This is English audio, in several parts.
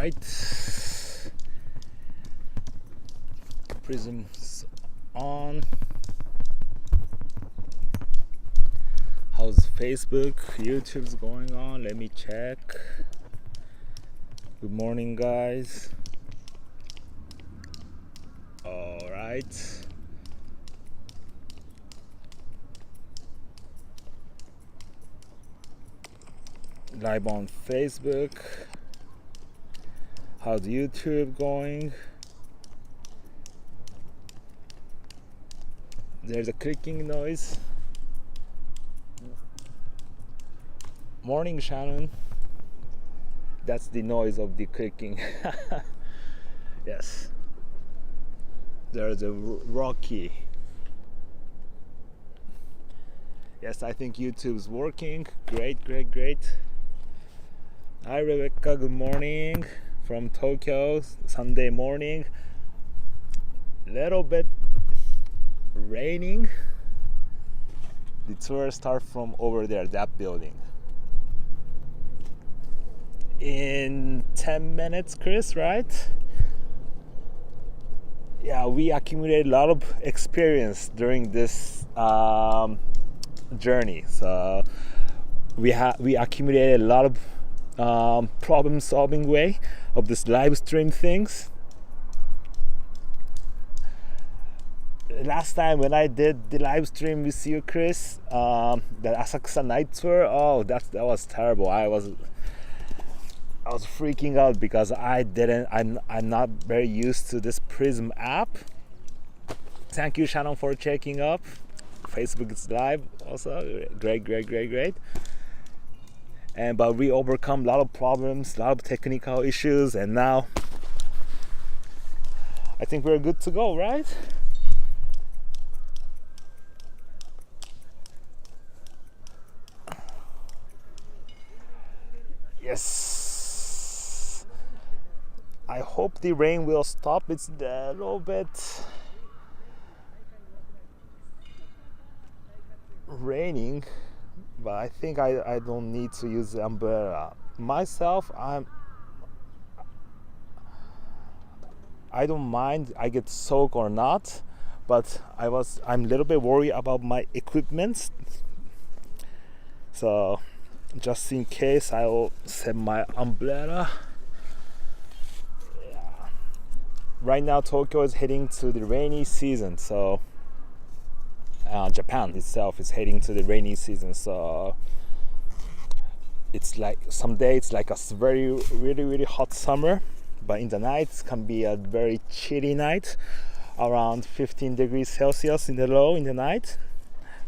right. Prism's on. How's Facebook, YouTube's going on? Let me check. Good morning, guys. All right. Live on Facebook. How's YouTube going? There's a clicking noise. Morning, Shannon. That's the noise of the clicking. Yes. There's a rocky. Yes, I think YouTube's working. Great. Hi, Rebecca. Good morning from Tokyo. Sunday morning. Little bit raining. The tour starts from over there, that building. In 10 minutes, Chris, right? Yeah, we accumulated a lot of experience during this journey. So we accumulated a lot of problem solving way of this live stream things. Last time when I did the live stream with you, Chris, the Asakusa night tour, that was terrible. I was freaking out because I'm not very used to this Prism app. Thank you, Shannon, for checking up. Facebook is live also. Great. But we overcome a lot of problems, a lot of technical issues, and now I think we're good to go, right? Yes. I hope the rain will stop. It's a little bit raining, but I think I don't need to use the umbrella. Myself, I don't mind I get soaked or not, but I'm a little bit worried about my equipment. So just in case, I will set my umbrella. Yeah. Right now Tokyo is heading to the rainy season, so Japan itself is heading to the rainy season, so it's like some days it's like a very really hot summer, but in the night it can be a very chilly night, around 15 degrees Celsius in the low in the night,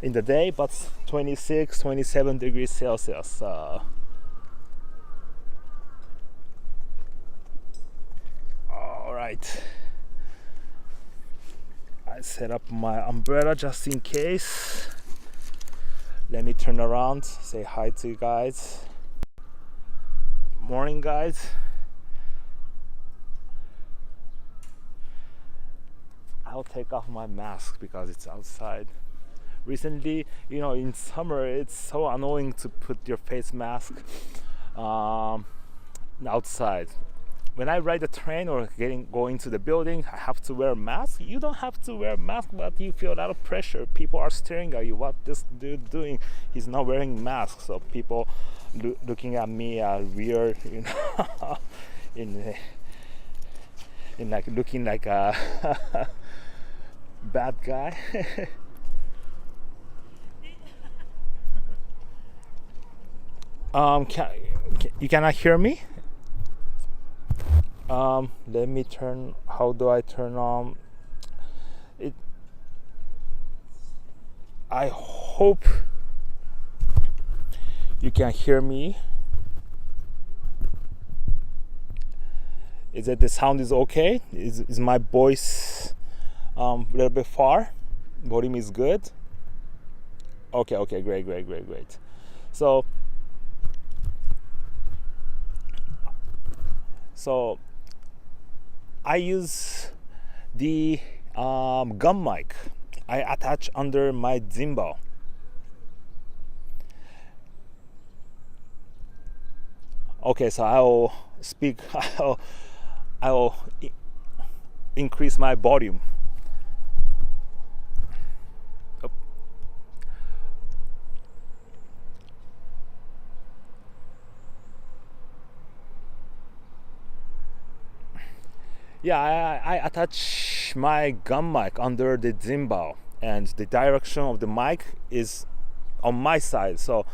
in the day, but 26-27 degrees Celsius. All right, I set up my umbrella just in case. Let me turn around, say hi to you guys. Morning, guys. I'll take off my mask because it's outside. Recently, in summer it's so annoying to put your face mask outside. When I ride the train or going to the building, I have to wear a mask. You don't have to wear a mask, but you feel a lot of pressure. People are staring at you. What this dude doing? He's not wearing a mask. So people looking at me are weird, in like looking like a bad guy. You cannot hear me? Let me turn. How do I turn on it? I hope you can hear me. Is it the sound is okay? Is my voice a little bit far? Volume is good. Okay, great. So I use the gum mic I attach under my gimbal. Okay, so I'll speak, I'll increase my volume. Yeah, I attach my gun mic under the gimbal, and the direction of the mic is on my side. So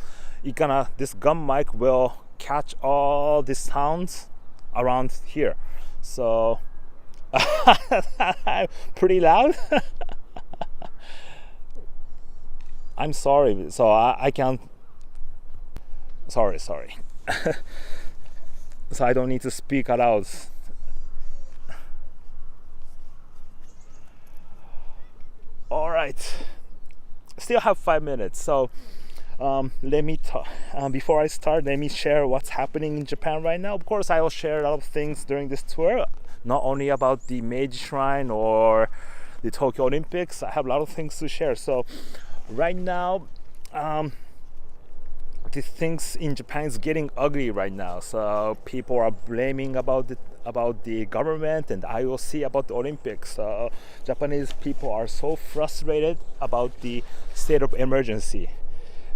this gun mic will catch all the sounds around here. So pretty loud. I'm sorry. So I can't. Sorry. So I don't need to speak aloud. All right, still have 5 minutes, so let me talk. Before I start, let me share what's happening in Japan right now. Of course, I will share a lot of things during this tour, not only about the Meiji Shrine or the Tokyo Olympics. I have a lot of things to share. So right now, the things in Japan is getting ugly right now. So people are blaming about the government and IOC about the Olympics. Japanese people are so frustrated about the state of emergency,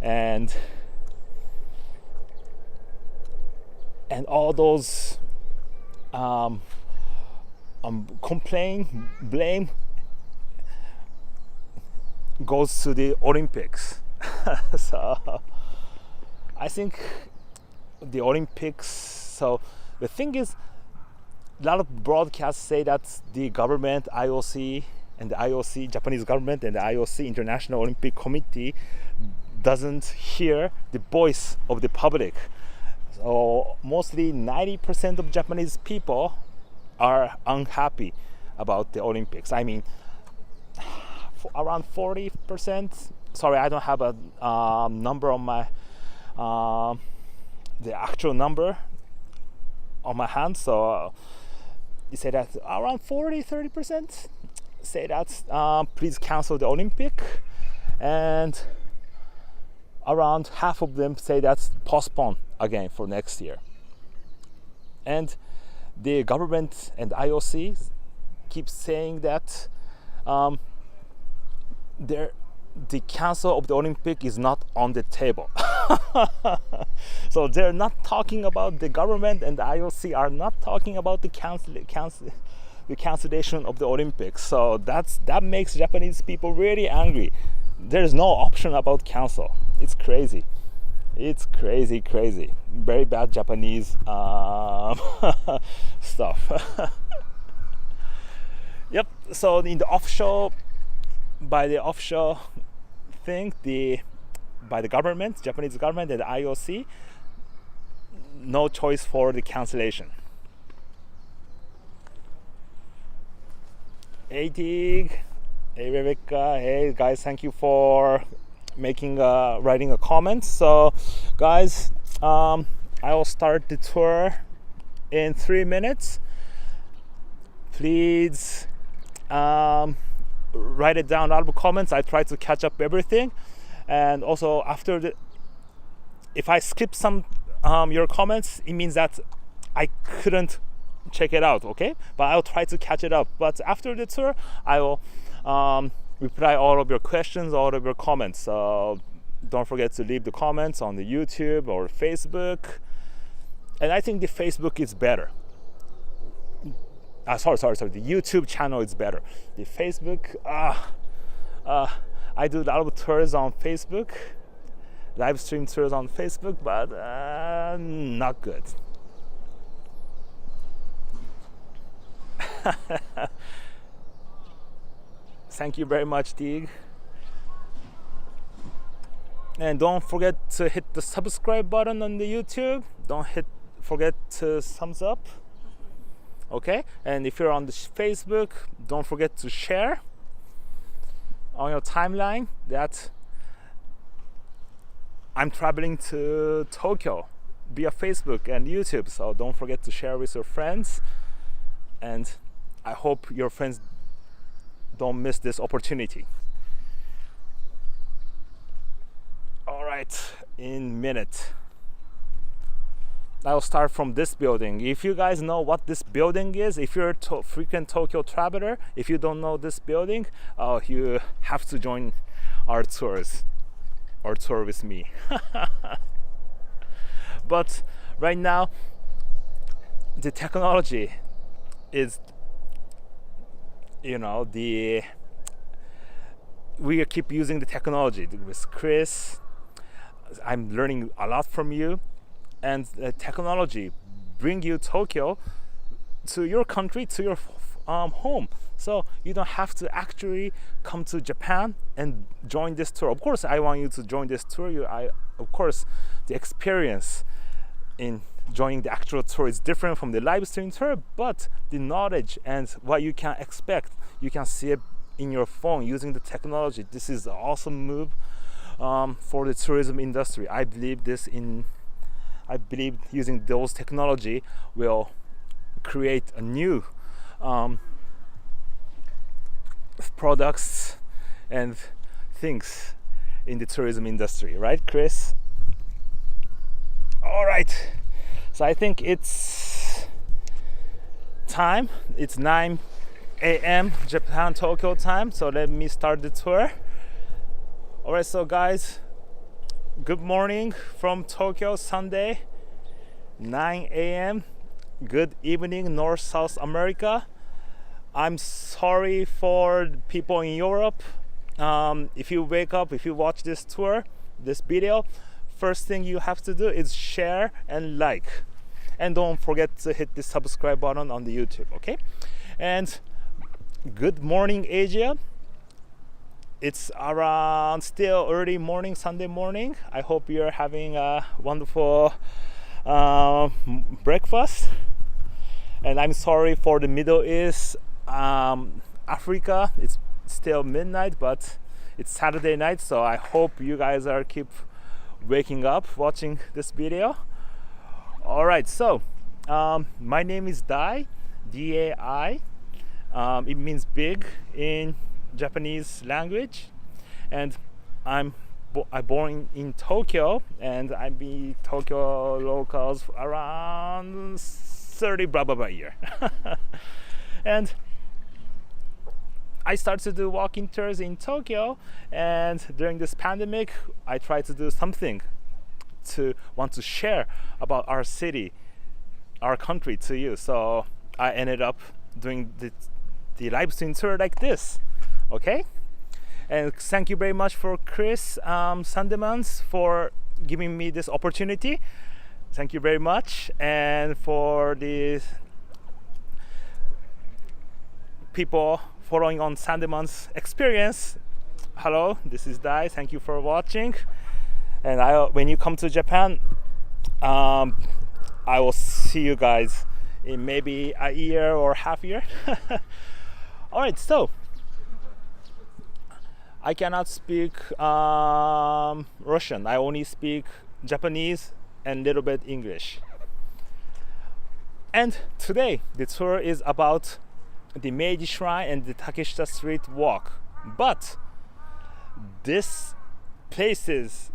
and all those blame goes to the Olympics. So I think the Olympics. So the thing is, a lot of broadcasts say that the government, Japanese government and the IOC, International Olympic Committee, doesn't hear the voice of the public. So mostly 90% of Japanese people are unhappy about the Olympics. I mean, around 40%. Sorry, I don't have a number on my the actual number on my hand. So you say that around 30% say that please cancel the Olympic, and around half of them say that's postpone again for next year. And the government and IOC keep saying that the cancel of the Olympic is not on the table. So they're not talking about, the government and the IOC are not talking about the cancellation of the Olympics. So that makes Japanese people really angry. There's no option about cancel. It's crazy. It's crazy. Very bad Japanese stuff. Yep. So in the offshore thing, by the government, Japanese government and the IOC, no choice for the cancellation. Hey Tig, hey Rebecca, hey guys, thank you for writing a comment. So guys, I will start the tour in 3 minutes. Please write it down, out of comments. I try to catch up everything, and also if I skip some your comments, it means that I couldn't check it out, okay? But I'll try to catch it up. But after the tour, I will reply all of your questions, all of your comments. So don't forget to leave the comments on the YouTube or Facebook. And I think the Facebook is better. Sorry. The YouTube channel is better. The Facebook, I do a lot of tours on Facebook, live stream tours on Facebook, but not good. Thank you very much, Dig. And don't forget to hit the subscribe button on the YouTube. Don't forget to thumbs up. Okay, and if you're on the Facebook, don't forget to share on your timeline that I'm traveling to Tokyo via Facebook and YouTube. So don't forget to share with your friends, and I hope your friends don't miss this opportunity. All right, in minute. I'll start from this building. If you guys know what this building is, if you're a frequent Tokyo traveler, if you don't know this building, you have to join our tours or tour with me. But right now, the technology is, we keep using the technology with Chris. I'm learning a lot from you, and technology bring you Tokyo to your country, to your home. So you don't have to actually come to Japan and join this tour. Of course, I want you to join this tour. Of course, the experience in joining the actual tour is different from the live stream tour, but the knowledge and what you can expect, you can see it in your phone using the technology. This is an awesome move for the tourism industry. I believe using those technology will create a new products and things in the tourism industry, right, Chris? All right, so I think it's time. It's 9 a.m. Japan, Tokyo time, so let me start the tour. All right, so guys, good morning from Tokyo, Sunday, 9 a.m. Good evening, North South America. I'm sorry for people in Europe. If you wake up, if you watch this tour, this video, first thing you have to do is share and like. And don't forget to hit the subscribe button on the YouTube, okay? And good morning, Asia. It's around still early morning, Sunday morning. I hope you're having a wonderful breakfast. And I'm sorry for the Middle East, Africa. It's still midnight, but it's Saturday night, so I hope you guys are keep waking up watching this video. All right, so my name is Dai, D-A-I. It means big in Japanese language, and I'm born in Tokyo, and I be Tokyo locals around 30 blah blah blah year. And I started to do walking tours in Tokyo, and during this pandemic I tried to do something to want to share about our city, our country to you. So I ended up doing the live stream tour like this. Okay, and thank you very much for Chris SANDEMANs for giving me this opportunity. Thank you very much, and for the people following on SANDEMAN's experience, hello, this is Dai. Thank you for watching, and when you come to Japan, I will see you guys in maybe a year or half year. All right, so I cannot speak Russian. I only speak Japanese and a little bit English. And today the tour is about the Meiji Shrine and the Takeshita Street Walk. But this places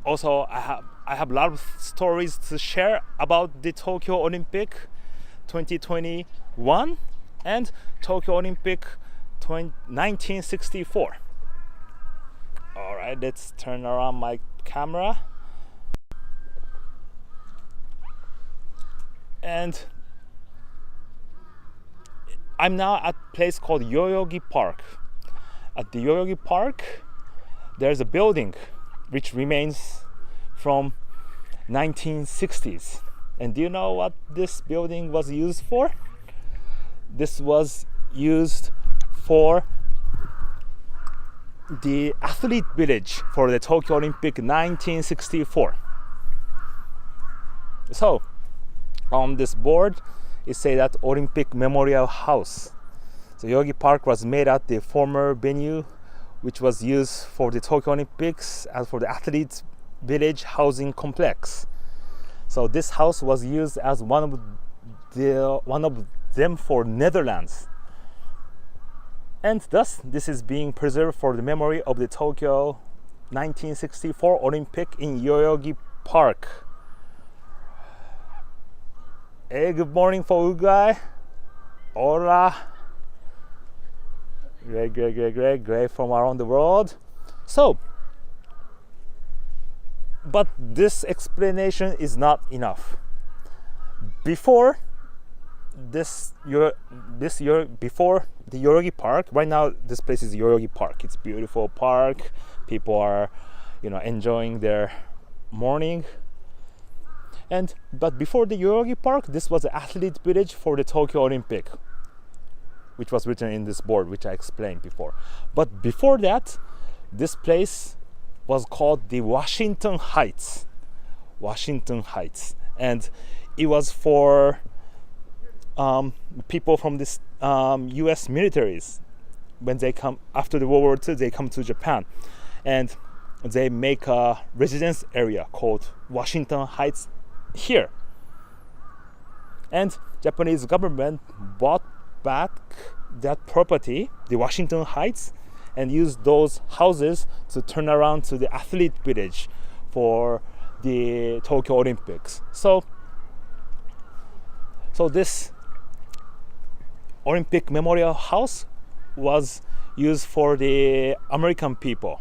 also I have a lot of stories to share about the Tokyo Olympic 2021 and Tokyo Olympic 1964. All right, let's turn around my camera. And I'm now at a place called Yoyogi Park. At the Yoyogi Park, there's a building which remains from 1960s. And do you know what this building was used for? This was used for the athlete village for the Tokyo Olympic 1964. So on this board it says that Olympic Memorial House. So Yoyogi Park was made at the former venue which was used for the Tokyo Olympics as for the athlete village housing complex. So this house was used as one of them for Netherlands. And thus, this is being preserved for the memory of the Tokyo 1964 Olympic in Yoyogi Park. Hey, good morning for Uruguay. Hola. Great from around the world. So, but this explanation is not enough. Before this year, before the Yoyogi Park, right now this place is Yoyogi Park. It's a beautiful park. People are, enjoying their morning. But before the Yoyogi Park, this was the athlete village for the Tokyo Olympic, which was written in this board, which I explained before. But before that, this place was called the Washington Heights. And it was for people from this US militaries. When they come after the World War II, they come to Japan. And they make a residence area called Washington Heights here. And Japanese government bought back that property, the Washington Heights, and used those houses to turn around to the athlete village for the Tokyo Olympics. So this Olympic Memorial House was used for the American people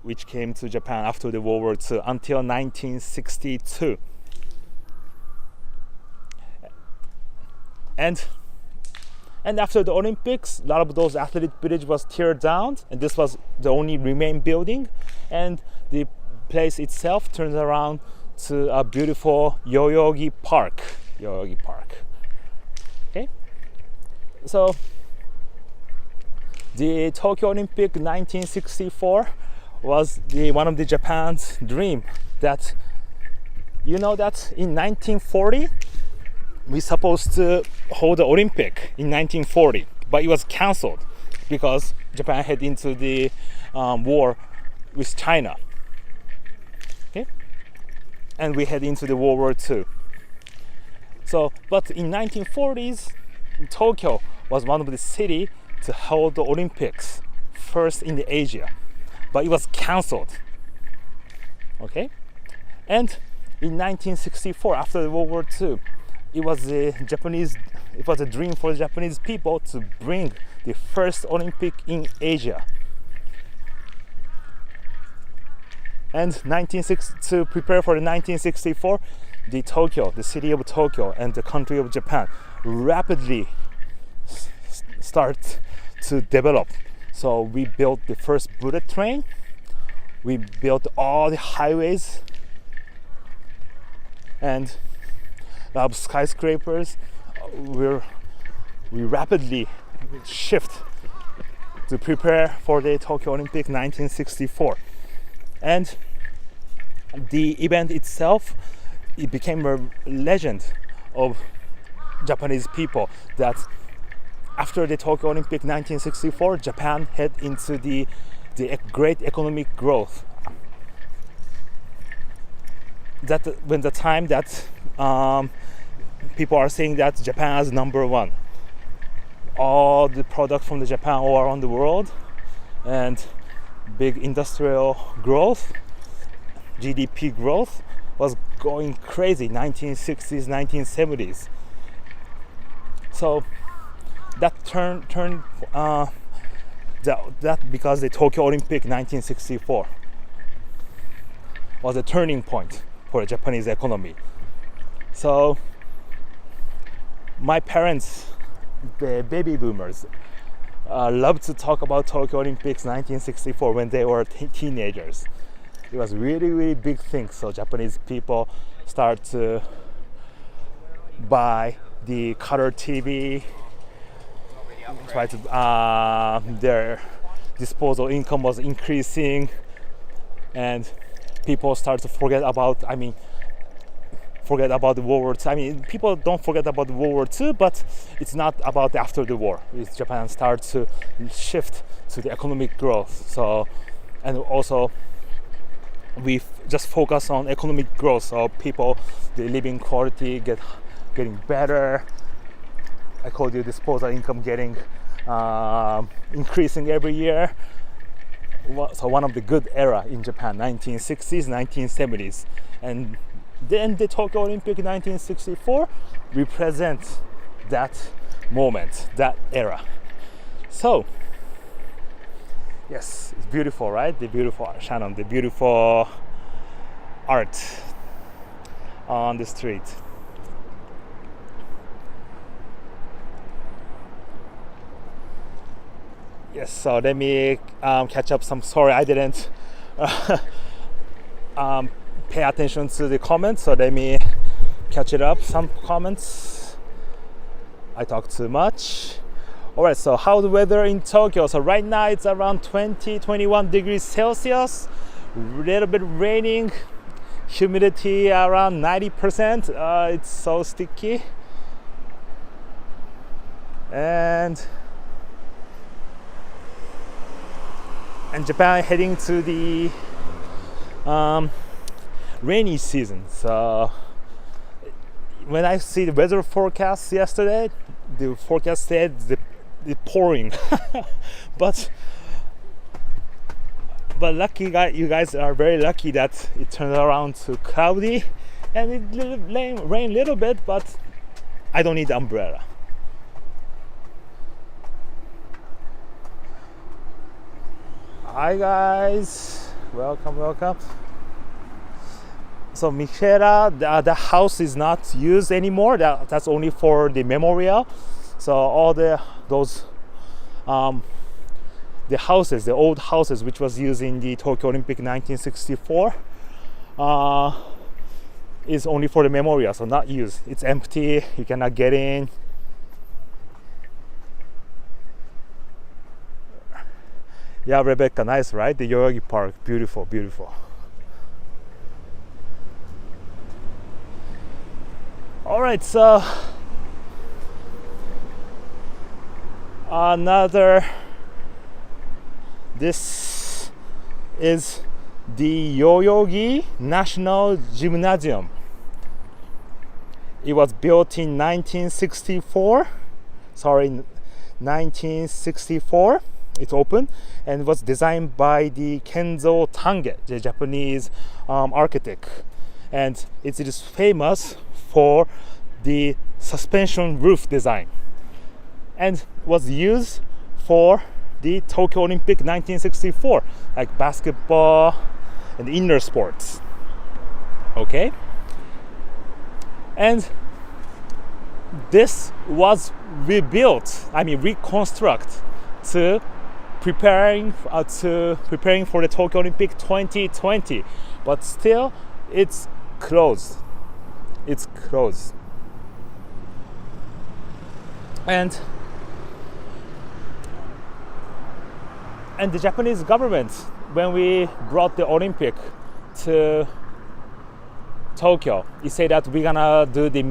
which came to Japan after the World War II until 1962. And after the Olympics, a lot of those athlete village was teared down, and this was the only remain building, and the place itself turns around to a beautiful Yoyogi Park. Okay, so the Tokyo Olympic 1964 was one of the Japan's dream. That that in 1940 we supposed to hold the Olympic in 1940, but it was cancelled because Japan head into the war with China. Okay, and we head into the World War II. So, but in 1940s, Tokyo was one of the city to hold the Olympics first in the Asia, but it was cancelled. Okay, and in 1964, after the World War II, it was a dream for the Japanese people to bring the first Olympic in Asia. And to prepare for the 1964, the city of Tokyo and the country of Japan rapidly start to develop. So we built the first bullet train. We built all the highways and a lot of skyscrapers. We rapidly shift to prepare for the Tokyo Olympic 1964. And the event itself, it became a legend of Japanese people that after the Tokyo Olympic 1964, Japan head into the great economic growth. That when the time that people are saying that Japan is number one, all the products from the Japan all around the world, and big industrial growth, GDP growth was going crazy, 1960s, 1970s. So that turned that because the Tokyo Olympic 1964 was a turning point for the Japanese economy. So my parents, the baby boomers, loved to talk about Tokyo Olympics 1964 when they were teenagers. It was really, really big thing. So Japanese people start to buy the color TV, try to their disposable income was increasing, and people start to forget about the World War II. People don't forget about the World War II, but it's not about after the war. Japan starts to shift to the economic growth. So, and also we just focus on economic growth. So people, the living quality getting better. I called you disposable income getting increasing every year. So one of the good era in Japan, 1960s, 1970s, and then the Tokyo Olympic 1964 represents that moment, that era. So yes, it's beautiful, right? The beautiful Shannon, the beautiful art on the street. Yes, so let me catch up some. Sorry, I didn't pay attention to the comments, so let me catch it up. Some comments. I talked too much. Alright, so how's the weather in Tokyo? So right now it's around 21 degrees Celsius, a little bit raining, humidity around 90%. It's so sticky. And Japan heading to the rainy season. So when I see the weather forecast yesterday, the forecast said the pouring, but lucky you guys are very lucky that it turned around to cloudy, and it rained a little bit, but I don't need the umbrella. Hi guys, welcome. So Michera, the house is not used anymore. That's only for the memorial. So all the houses, the old houses which was used in the Tokyo Olympic 1964, is only for the memorial, so not used. It's empty. You cannot get in. Yeah, Rebecca, nice, right? The Yoyogi Park, beautiful. All right, so this is the Yoyogi National Gymnasium. It was built in 1964. It's open, and was designed by the Kenzo Tange, the Japanese architect, and it is famous for the suspension roof design, and was used for the Tokyo Olympic 1964, like basketball and indoor sports. Okay, and this was reconstructed to preparing for the Tokyo Olympic 2020, but still it's closed. And the Japanese government, when we brought the Olympic to Tokyo, it said that we're gonna do the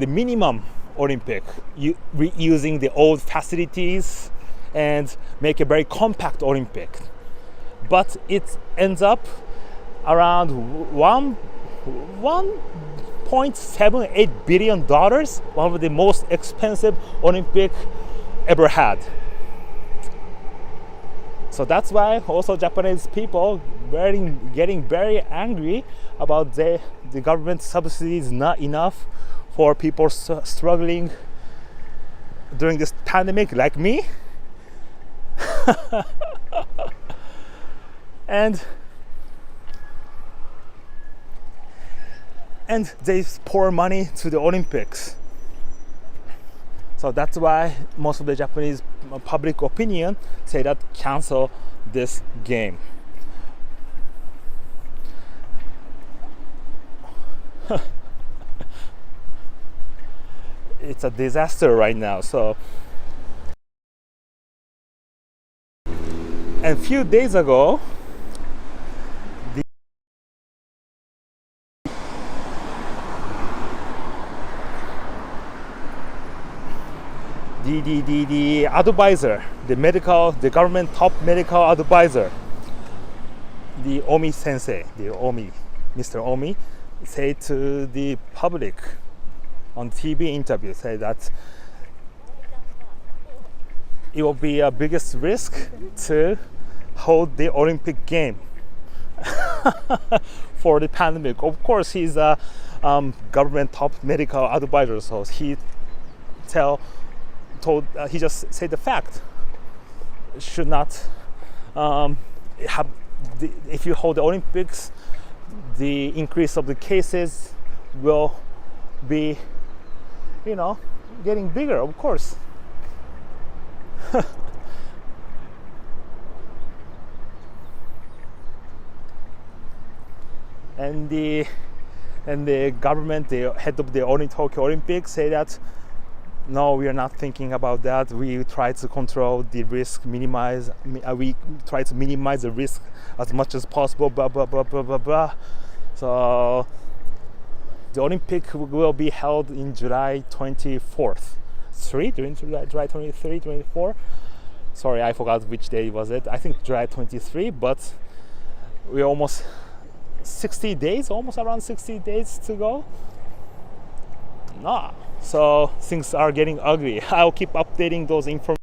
minimum Olympic, reusing the old facilities and make a very compact Olympic. But it ends up around $1.78 billion, one of the most expensive Olympic ever had. So that's why also Japanese people getting very angry about the government subsidies not enough for people struggling during this pandemic like me. and they pour money to the Olympics. So that's why most of the Japanese public opinion say that cancel this game. It's a disaster right now. So, and a few days ago, the advisor, the government top medical advisor, the Omi sensei, Mr. Omi, said to the public on TV interview, say that it will be a biggest risk to hold the Olympic game. for the pandemic. Of course, he's a government top medical advisor, so he he just said the fact. Should not have if you hold the Olympics, the increase of the cases will be, getting bigger, of course. And the government, the head of the Tokyo Olympics, say that no, we are not thinking about that. We try to control the risk, we try to minimize the risk as much as possible, blah, blah, blah, blah, blah, blah. So the Olympic will be held in July 24th. July 23, 24? Sorry, I forgot which day was it. I think July 23, but we're almost 60 days, almost around 60 days to go. Nah. So things are getting ugly. I'll keep updating those information.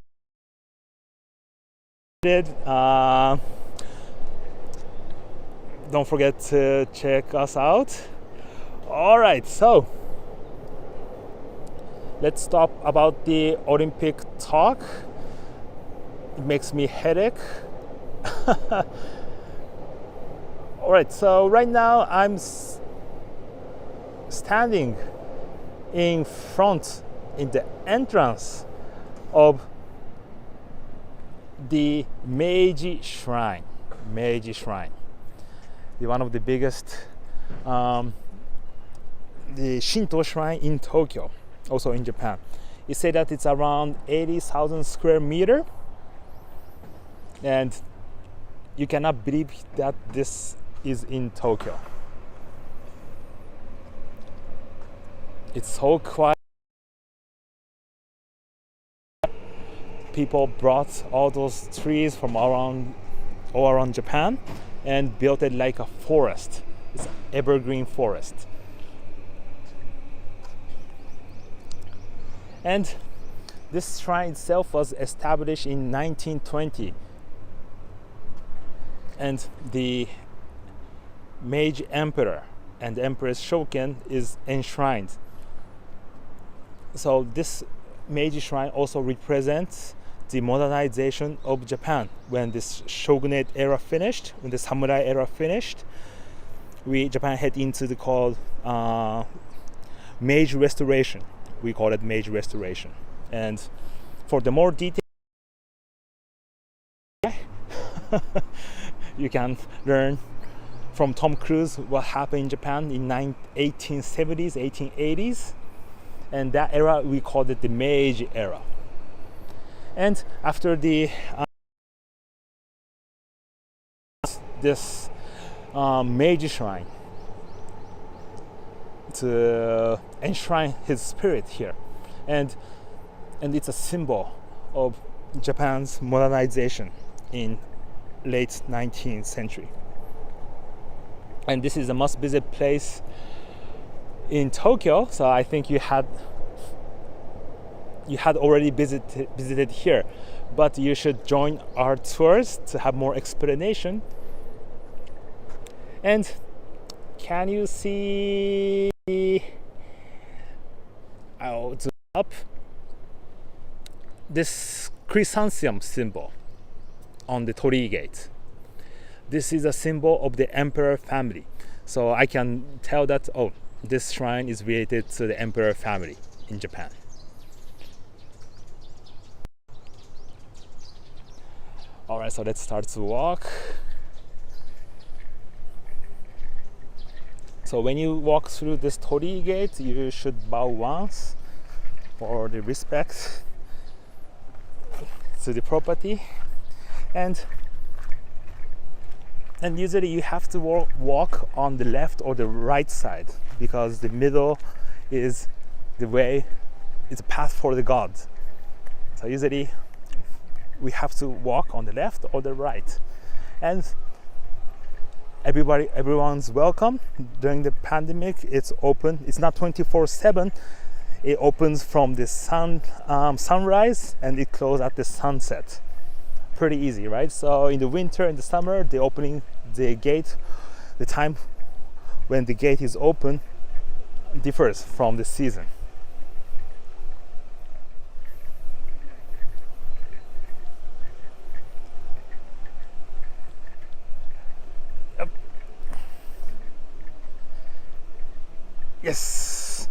Don't forget to check us out. All right, so let's stop about the Olympic talk. It makes me headache. All right, so right now I'm standing in front, in the entrance of the Meiji Shrine. Meiji Shrine, one of the biggest, the Shinto shrine in Tokyo, also in Japan. It said that it's around 80,000 square meter, and you cannot believe that this is in Tokyo. It's so quiet. People brought all those trees from all around Japan and built it like a forest. It's an evergreen forest. And this shrine itself was established in 1920. And the Meiji Emperor and Empress Shoken is enshrined. So this Meiji Shrine also represents the modernization of Japan. When this shogunate era finished, when the samurai era finished, Japan head into the called Meiji Restoration. We call it Meiji Restoration. And for the more details, you can learn from Tom Cruise what happened in Japan in 1870s, 1880s. And that era, we called it the Meiji era. And after this Meiji Shrine, to enshrine his spirit here, and it's a symbol of Japan's modernization in late 19th century. And this is a must-visit place in Tokyo, so I think you had already visited here, but you should join our tours to have more explanation. And can you see? I'll zoom up. This chrysanthemum symbol on the Torii Gate. This is a symbol of the emperor family. So I can tell that, this shrine is related to the emperor family in Japan. All right, so let's start to walk. So when you walk through this Torii Gate, you should bow once for the respect to the property, and usually you have to walk on the left or the right side, because the middle is the way, it's a path for the gods. So usually we have to walk on the left or the right. And everyone's welcome. During the pandemic, it's open. It's not 24/7. It opens from the sunrise and it closes at the sunset. Pretty easy, right? So in the winter and the summer, they're opening the gate the time when the gate is open differs from the season. Yes.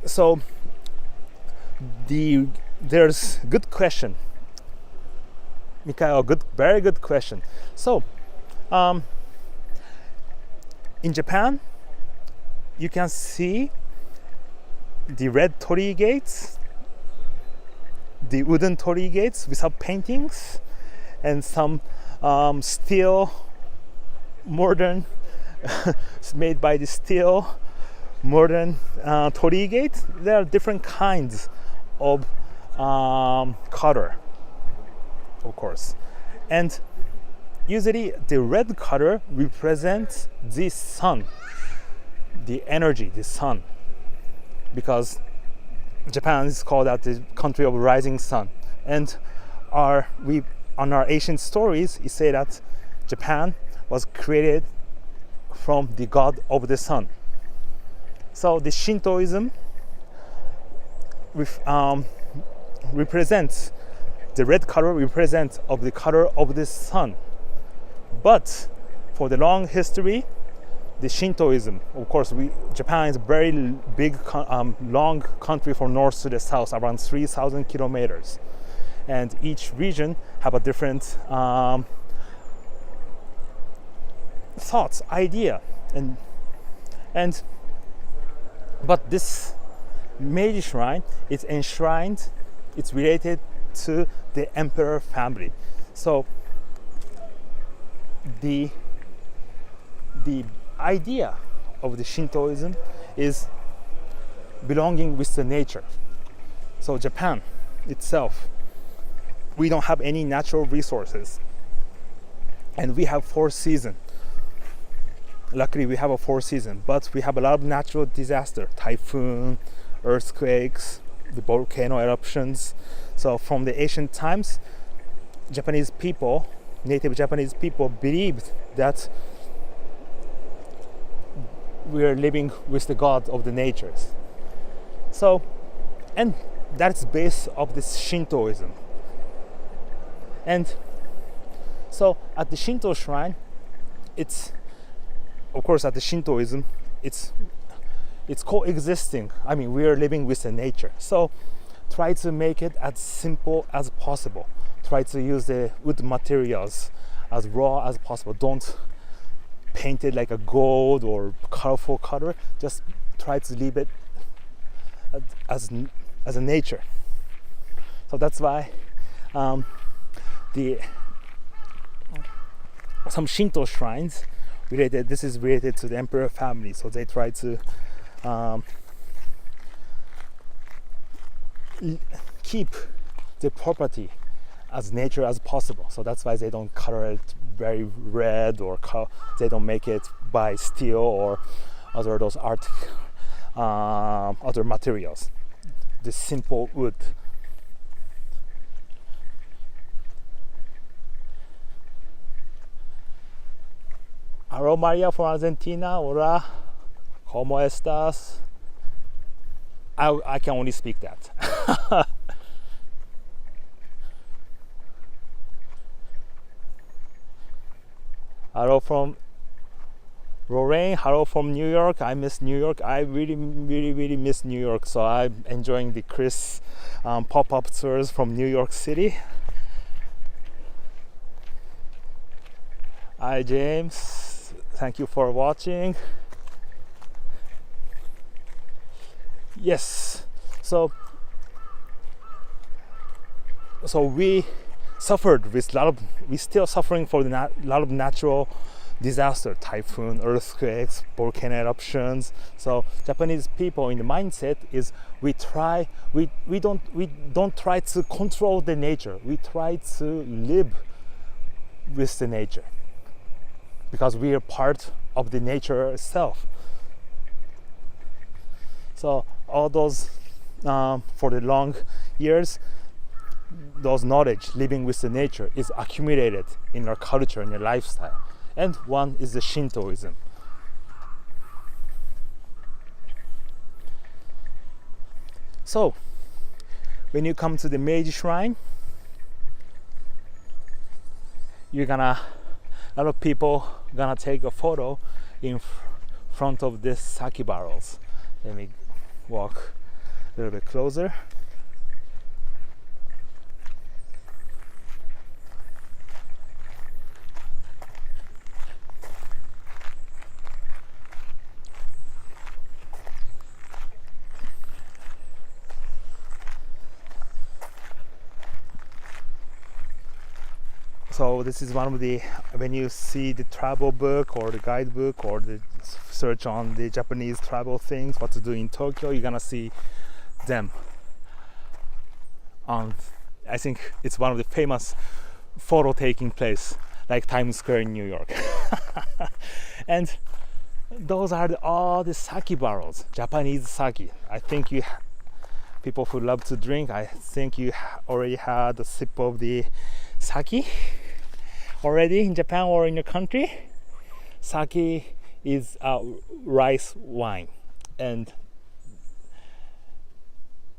So there's good question, Mikhail. Very good question. So, in Japan, you can see the red torii gates, the wooden torii gates without paintings, and some steel modern made by the steel modern torii gates. There are different kinds of color, of course, and usually the red color represents the sun, the energy, the sun, because Japan is called out the country of rising sun. And on our ancient stories, it say that Japan was created from the god of the sun. So the Shintoism represents the red color, represents of the color of the sun. But for the long history, the Shintoism, of course, Japan is a very big, long country from north to the south, around 3,000 kilometers, and each region have a different thoughts, idea, but this Meiji shrine is enshrined. It's related to the emperor family. So the idea of the Shintoism is belonging with the nature. So Japan itself, we don't have any natural resources, and we have 4 seasons. Luckily, we have a 4 seasons, but we have a lot of natural disaster, typhoon, earthquakes, the volcano eruptions. So from the ancient times, native Japanese people believed that we are living with the god of the natures. So, and that's base of this Shintoism. And so at the Shinto shrine, it's, of course, at the Shintoism, it's coexisting. I mean, we are living with the nature. So try to make it as simple as possible. Try to use the wood materials as raw as possible. Don't paint it like a gold or colorful color. Just try to leave it as a nature. So that's why some Shinto shrines this is related to the emperor family. So they try to keep the property as nature as possible. So that's why they don't color it very red, or they don't make it by steel or other materials. The simple wood. Hello, Maria from Argentina. Hola, ¿cómo estás? I can only speak that. Hello from Lorraine. Hello from New York. I miss New York. I really miss New York. So I'm enjoying the Chris pop-up tours from New York City. Hi, James. Thank you for watching. Yes. So we suffered with we still suffering for the lot of natural disaster, typhoon, earthquakes, volcano eruptions. So Japanese people in the mindset is we don't try to control the nature. We try to live with the nature, because we are part of the nature itself. So all those for the long years, those knowledge living with the nature is accumulated in our culture, in our lifestyle, and one is the Shintoism. So when you come to the Meiji Shrine, a lot of people gonna take a photo in front of this sake barrels. Let me walk a little bit closer. So this is one of the, when you see the travel book or the guidebook or the search on the Japanese travel things, what to do in Tokyo, you're gonna see them. I think it's one of the famous photo taking place, like Times Square in New York. And those are all the sake barrels, Japanese sake. I think people who love to drink, I think you already had a sip of the sake already in Japan or in your country. Sake is rice wine, and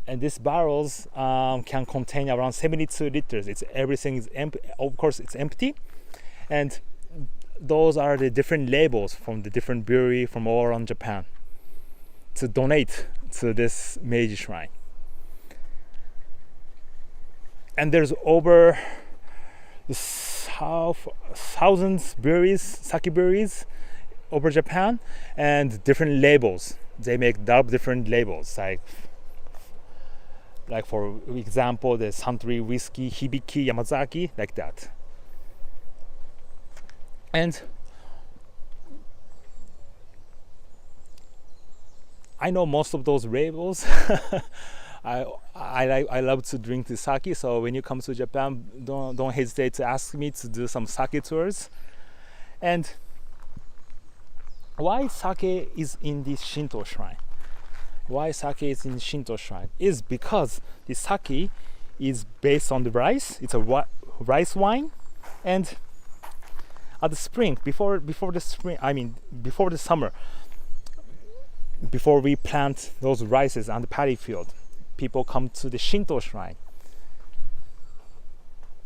these barrels can contain around 72 liters. Everything is empty. Of course, it's empty, and those are the different labels from the different brewery from all around Japan to donate to this Meiji Shrine. And there's over thousands breweries, sake breweries over Japan, and different labels. They make different labels, like for example, the Suntory whiskey, Hibiki, Yamazaki, like that. And I know most of those labels. I love to drink the sake, so when you come to Japan, don't hesitate to ask me to do some sake tours. And why sake is in this Shinto shrine? Why sake is in Shinto shrine is because the sake is based on the rice. It's a rice wine, and at the spring, before the summer, before we plant those rices on the paddy field, people come to the Shinto shrine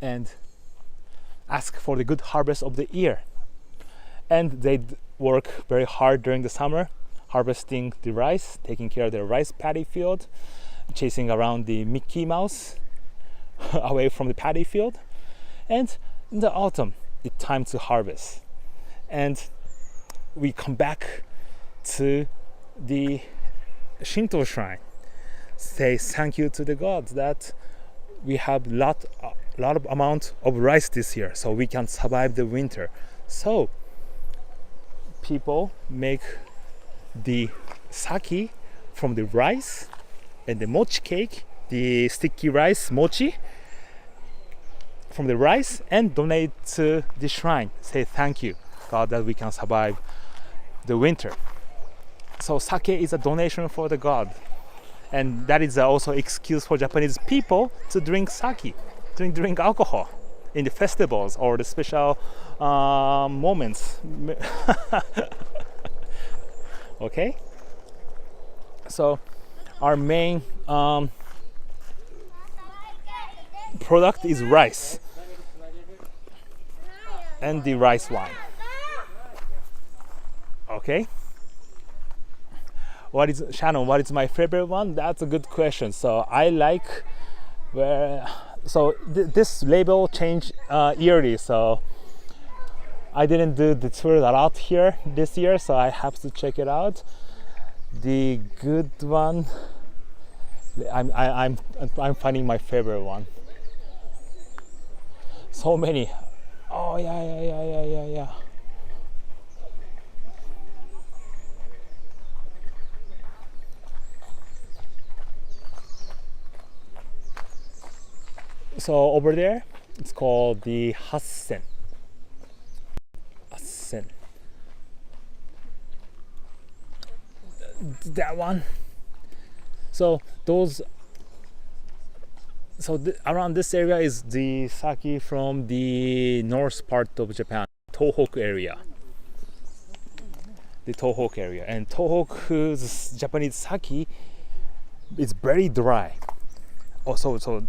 and ask for the good harvest of the year. And they work very hard during the summer, harvesting the rice, taking care of the rice paddy field, chasing around the Mickey Mouse away from the paddy field. And in the autumn, it's time to harvest. And we come back to the Shinto shrine, say thank you to the gods that we have lot of amount of rice this year, so we can survive the winter. So people make the sake from the rice and the mochi cake, the sticky rice mochi from the rice, and donate to the shrine. Say thank you, God, that we can survive the winter. So sake is a donation for the god, and that is also excuse for Japanese people to drink sake, to drink alcohol in the festivals or the special moments. Okay, so our main product is rice and the rice wine. Okay, Shannon, what is my favorite one? That's a good question. So I like this label change yearly, so I didn't do the tour a lot here this year, so I have to check it out. The good one, I'm finding my favorite one. So many. Oh yeah. So over there, it's called the Hassen. That one. So around this area is the sake from the north part of Japan, Tohoku area. The Tohoku area. And Tohoku's Japanese sake is very dry. Also, so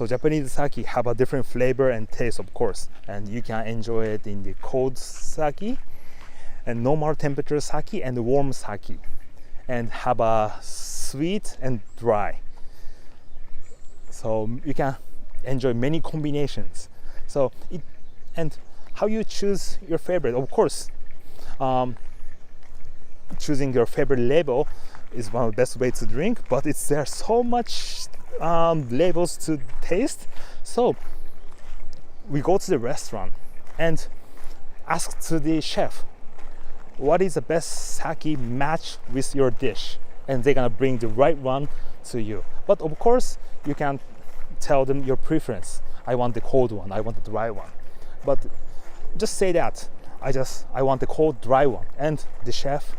Japanese sake have a different flavor and taste, of course, and you can enjoy it in the cold sake and normal temperature sake and warm sake, and have a sweet and dry. So you can enjoy many combinations. So and how you choose your favorite, of course, choosing your favorite label is one of the best ways to drink, but there's so much labels to taste. So we go to the restaurant and ask to the chef, what is the best sake match with your dish, and they're gonna bring the right one to you. But of course you can tell them your preference. I want the cold one, I want the dry one, but just say that I want the cold dry one, and the chef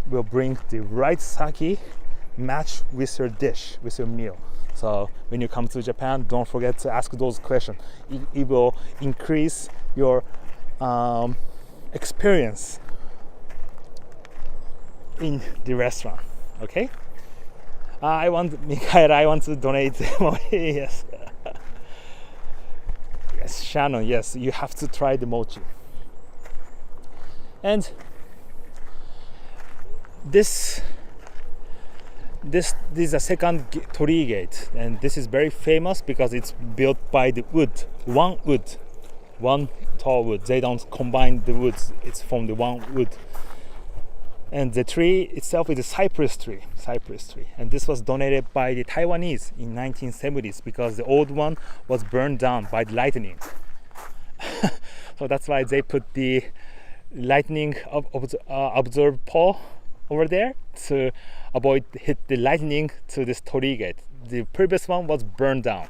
will bring the right sake match with your dish, with your meal. So when you come to Japan, don't forget to ask those questions. It will increase your experience in the restaurant. Okay? I want to donate money. Yes. Yes, Shannon. Yes, you have to try the mochi. And this is a second torii gate, and this is very famous because it's built by the one tall wood. They don't combine the woods, it's from the one wood. And the tree itself is a cypress tree, and this was donated by the Taiwanese in 1970s because the old one was burned down by the lightning. So that's why they put the lightning observe pole over there to avoid hit the lightning to this torii gate. The previous one was burned down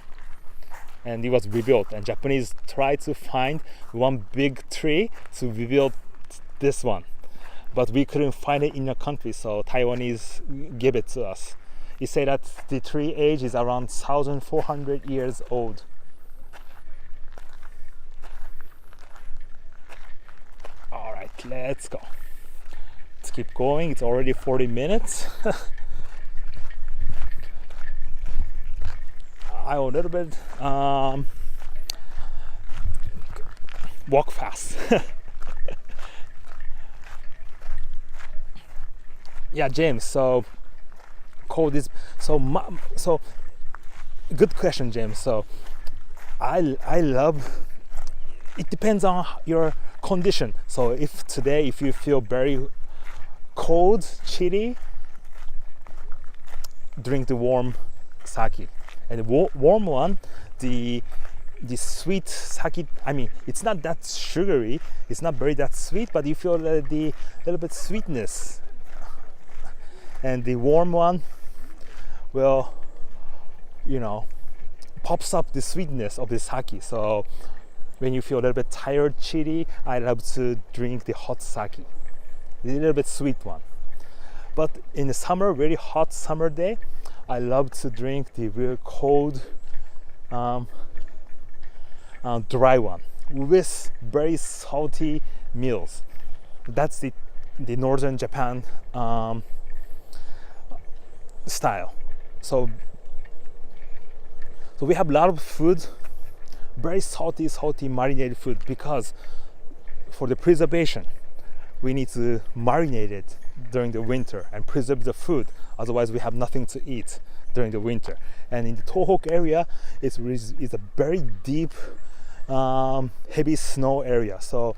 and it was rebuilt, and Japanese tried to find one big tree to rebuild this one, but we couldn't find it in the country, so Taiwanese gave it to us. He said that the tree age is around 1,400 years old. All right, let's go. Let's keep going. It's already 40 minutes. I will a little bit walk fast. Yeah, James. So cold is so good question, James. So I love. It depends on your condition. So if you feel very cold, chilly, drink the warm sake. And the warm one, the sweet sake, I mean, it's not that sugary, it's not very that sweet, but you feel the little bit sweetness. And the warm one will, pops up the sweetness of the sake. So when you feel a little bit tired, chilly, I love to drink the hot sake, the little bit sweet one. But in the summer, very hot summer day, I love to drink the real cold, dry one with very salty meals. That's the northern Japan style. So we have a lot of food, very salty marinated food, because for the preservation, we need to marinate it during the winter and preserve the food. Otherwise, we have nothing to eat during the winter. And in the Tohoku area, it's a very deep, heavy snow area. So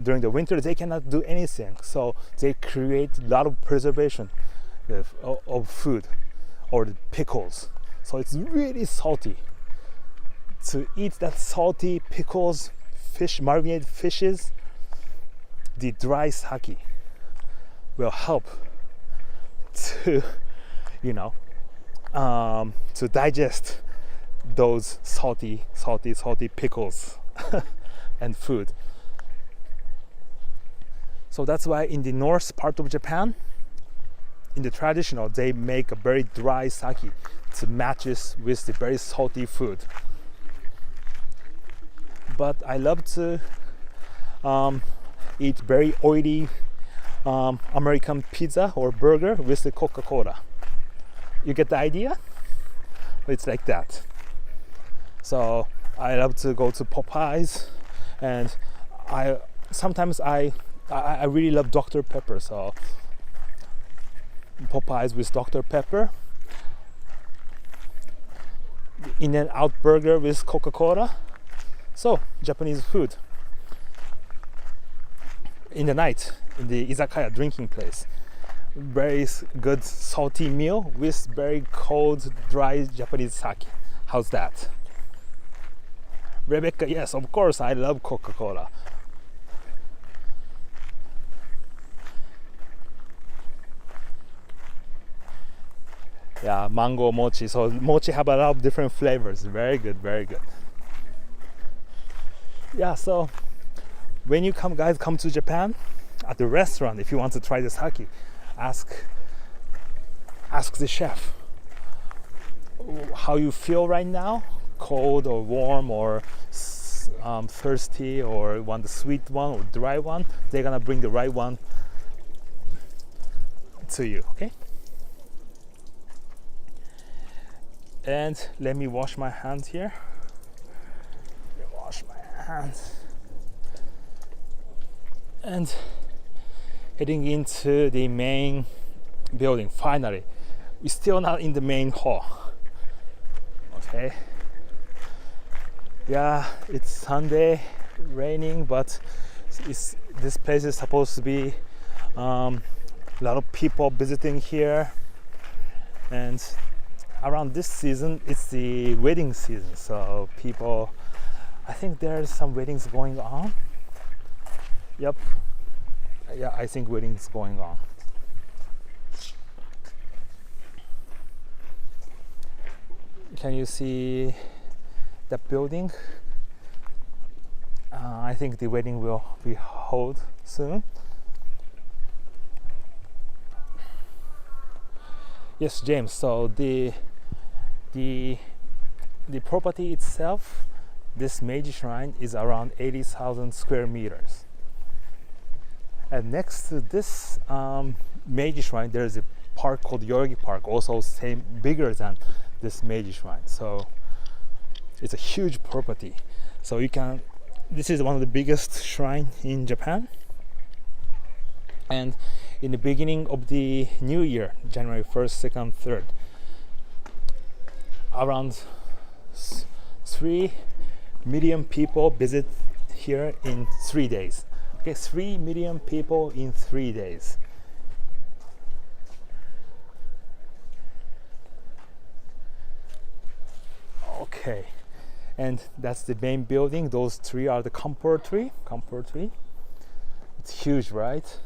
during the winter, they cannot do anything. So they create a lot of preservation of food or the pickles. So it's really salty. To eat that salty pickles, marinated fishes, the dry sake will help to to digest those salty pickles and food. So that's why in the north part of Japan, in the traditional, they make a very dry sake to matches with the very salty food. But I love to eat very oily American pizza or burger with the Coca-Cola. You get the idea? It's like that. So I love to go to Popeyes, and sometimes I really love Dr. Pepper. So Popeyes with Dr. Pepper, In-N-Out burger with Coca-Cola. So Japanese food in the night in the izakaya drinking place. Very good salty meal with very cold dry Japanese sake. How's that? Rebecca, yes, of course I love Coca-Cola. Yeah, mango mochi. So mochi have a lot of different flavors. Very good, very good. Yeah, so when you guys come to Japan, at the restaurant, if you want to try the sake, ask the chef how you feel right now, cold or warm or thirsty, or want the sweet one or dry one. They're gonna bring the right one to you, okay? And let me wash my hands here. Wash my hands. And heading into the main building. Finally, we're still not in the main hall. Okay. Yeah, it's Sunday, raining, but this place is supposed to be a lot of people visiting here, and around this season it's the wedding season, so people, I think there's some weddings going on. Yep, yeah, I think weddings going on. Can you see the building? I think the wedding will be held soon. Yes, James. So the property itself, this Meiji Shrine, is around 80,000 square meters. And next to this Meiji Shrine, there is a park called Yoyogi Park, also bigger than this Meiji Shrine. So it's a huge property. So this is one of the biggest shrine in Japan. And in the beginning of the new year, January 1st, 2nd, 3rd, around 3 million people visit here in 3 days. Okay, 3 million people in 3 days. Okay, and that's the main building. Those three are the camphor tree. It's huge, right?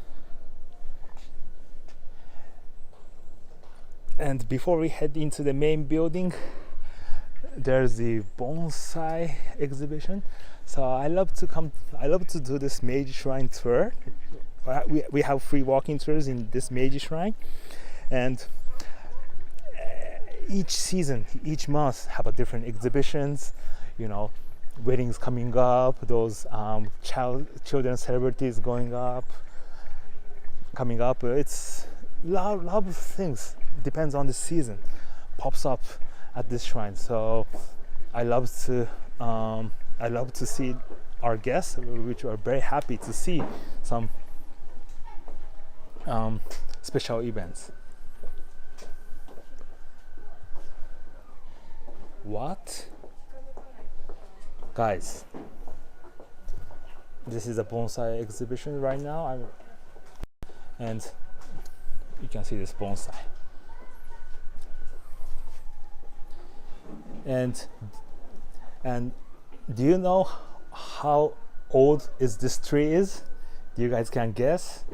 And before we head into the main building, there's the Bonsai Exhibition. So I love to do this Meiji Shrine tour. We have free walking tours in this Meiji Shrine, and each season, each month have a different exhibitions. You know, weddings coming up, those children celebrities coming up. It's lot of things. Depends on the season, pops up at this shrine. So I love to see our guests, which are very happy to see some special events. What? Guys, this is a bonsai exhibition right now, and you can see this bonsai. And do you know how old this tree is? You guys can guess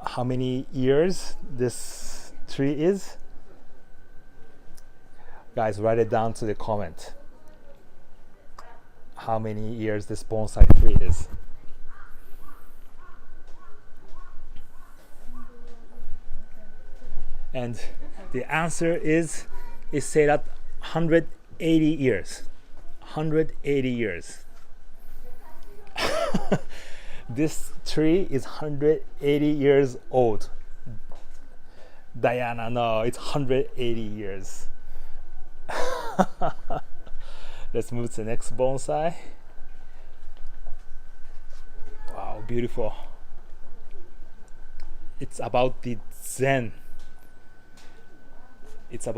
how many years this tree is? Guys, write it down to the comment. How many years this bonsai tree is? And the answer is said at 180 years. 180 years. This tree is 180 years old. Diana, no, it's 180 years. Let's move to the next bonsai. Wow, beautiful. It's about the Zen. It's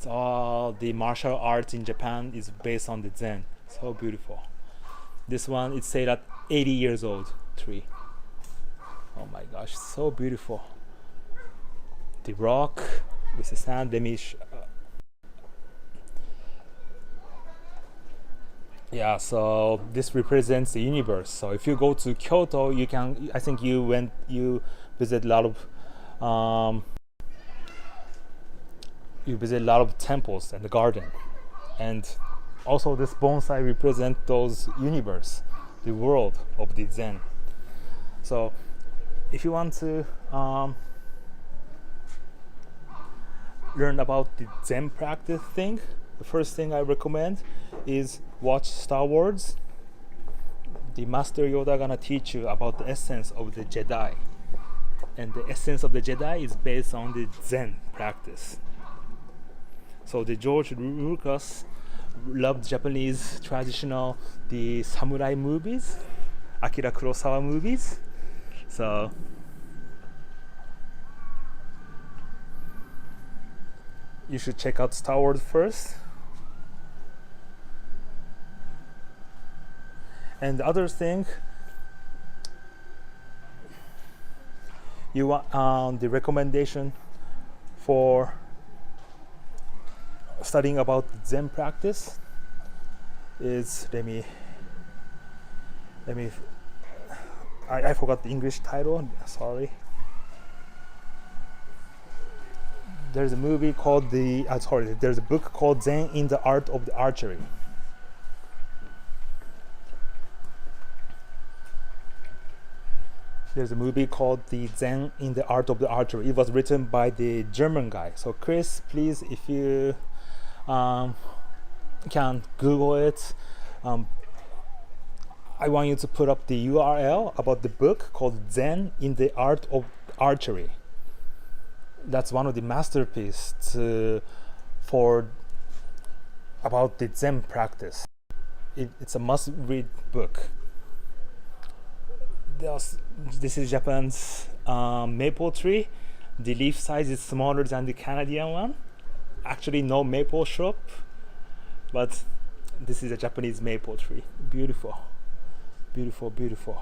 all the martial arts in Japan is based on the Zen. So beautiful. This one, it's said at 80 years old tree. Oh my gosh, so beautiful. The rock with the sand. Yeah, so this represents the universe. So if you go to Kyoto, I think you visit a lot of temples and the garden. And also this bonsai represents those universe, the world of the Zen. So if you want to learn about the Zen practice thing, the first thing I recommend is watch Star Wars. The Master Yoda gonna teach you about the essence of the Jedi, and the essence of the Jedi is based on the Zen practice. So the George Lucas loved Japanese traditional the samurai movies, Akira Kurosawa movies. So you should check out Star Wars first. And the other thing, you want the recommendation for studying about Zen practice is I forgot the English title. Sorry. There's a movie called there's a book called Zen in the Art of the Archery. There's a movie called the Zen in the Art of the Archery. It was written by the German guy. So Chris, please, if you can Google it, I want you to put up the URL about the book called Zen in the Art of Archery. That's one of the masterpieces for about the Zen practice. It's a must-read book. This is Japan's maple tree. The leaf size is smaller than the Canadian one. Actually, no maple shop, but this is a Japanese maple tree. Beautiful, beautiful, beautiful.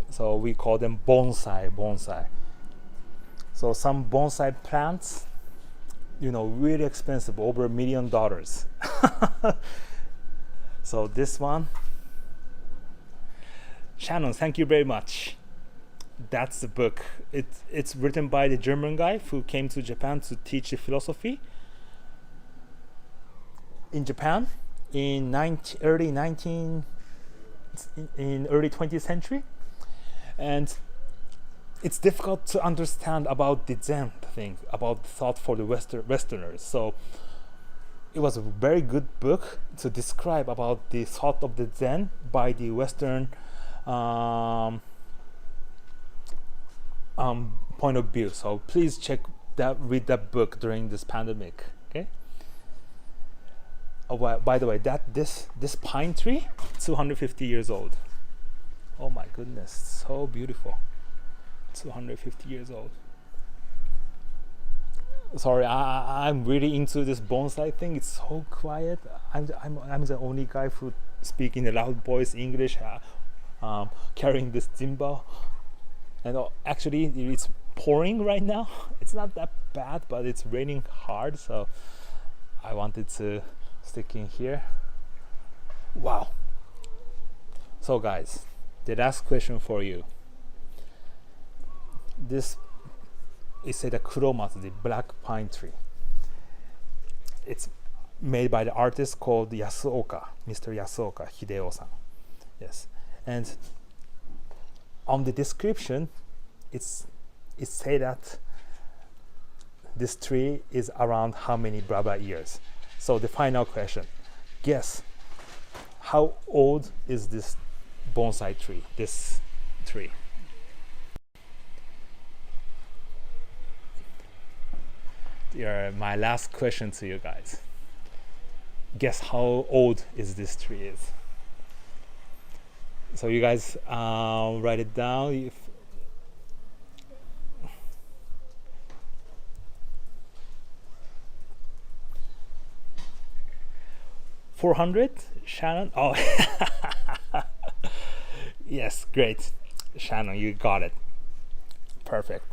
So we call them bonsai. So some bonsai plants, really expensive, over $1 million. So this one, Shannon, thank you very much. That's the book. It's written by the German guy who came to Japan to teach the philosophy in Japan in early 20th century. And it's difficult to understand about the Zen thing, about the thought for the Westerners. So it was a very good book to describe about the thought of the Zen by the Western point of view. So please read that book during this pandemic. Okay. Oh, by the way, this pine tree, 250 years old. Oh my goodness, so beautiful. 250 years old. Sorry, I'm really into this bonsai thing. It's so quiet. I'm the only guy who speak in a loud voice English, carrying this timbal. And actually, it's pouring right now. It's not that bad, but it's raining hard. So I wanted to stick in here. Wow. So guys, the last question for you. This is the kuromatsu, the black pine tree. It's made by the artist called Yasuoka, Mr. Yasuoka Hideo-san. Yes, and on the description, it say that this tree is around how many blah blah years. So the final question, guess how old is this bonsai tree, this tree? My last question to you guys. Guess how old is this tree is? So you guys write it down. 400, Shannon? Oh, yes, great. Shannon, you got it. Perfect.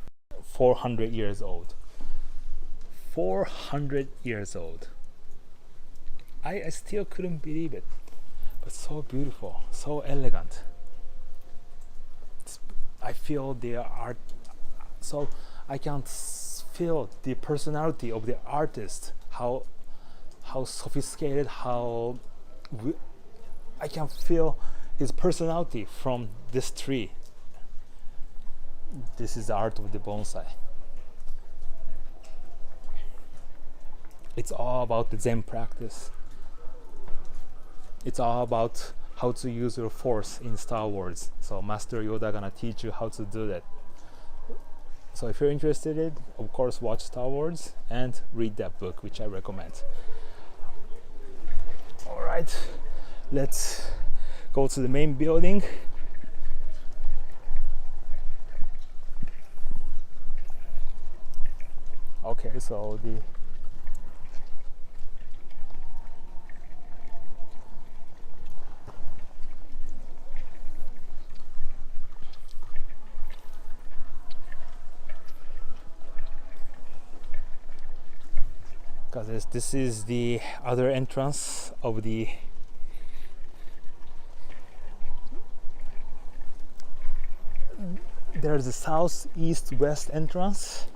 400 years old. 400 years old. I still couldn't believe it. But so beautiful, so elegant. I feel the art, so I can feel the personality of the artist, how sophisticated, I can feel his personality from this tree. This is the art of the bonsai. It's all about the Zen practice. It's all about how to use your force in Star Wars. So Master Yoda gonna teach you how to do that. So if you're interested, of course watch Star Wars and read that book, which I recommend. Alright, let's go to the main building. Okay, so because this is the other entrance of the there's the south, east, west entrance.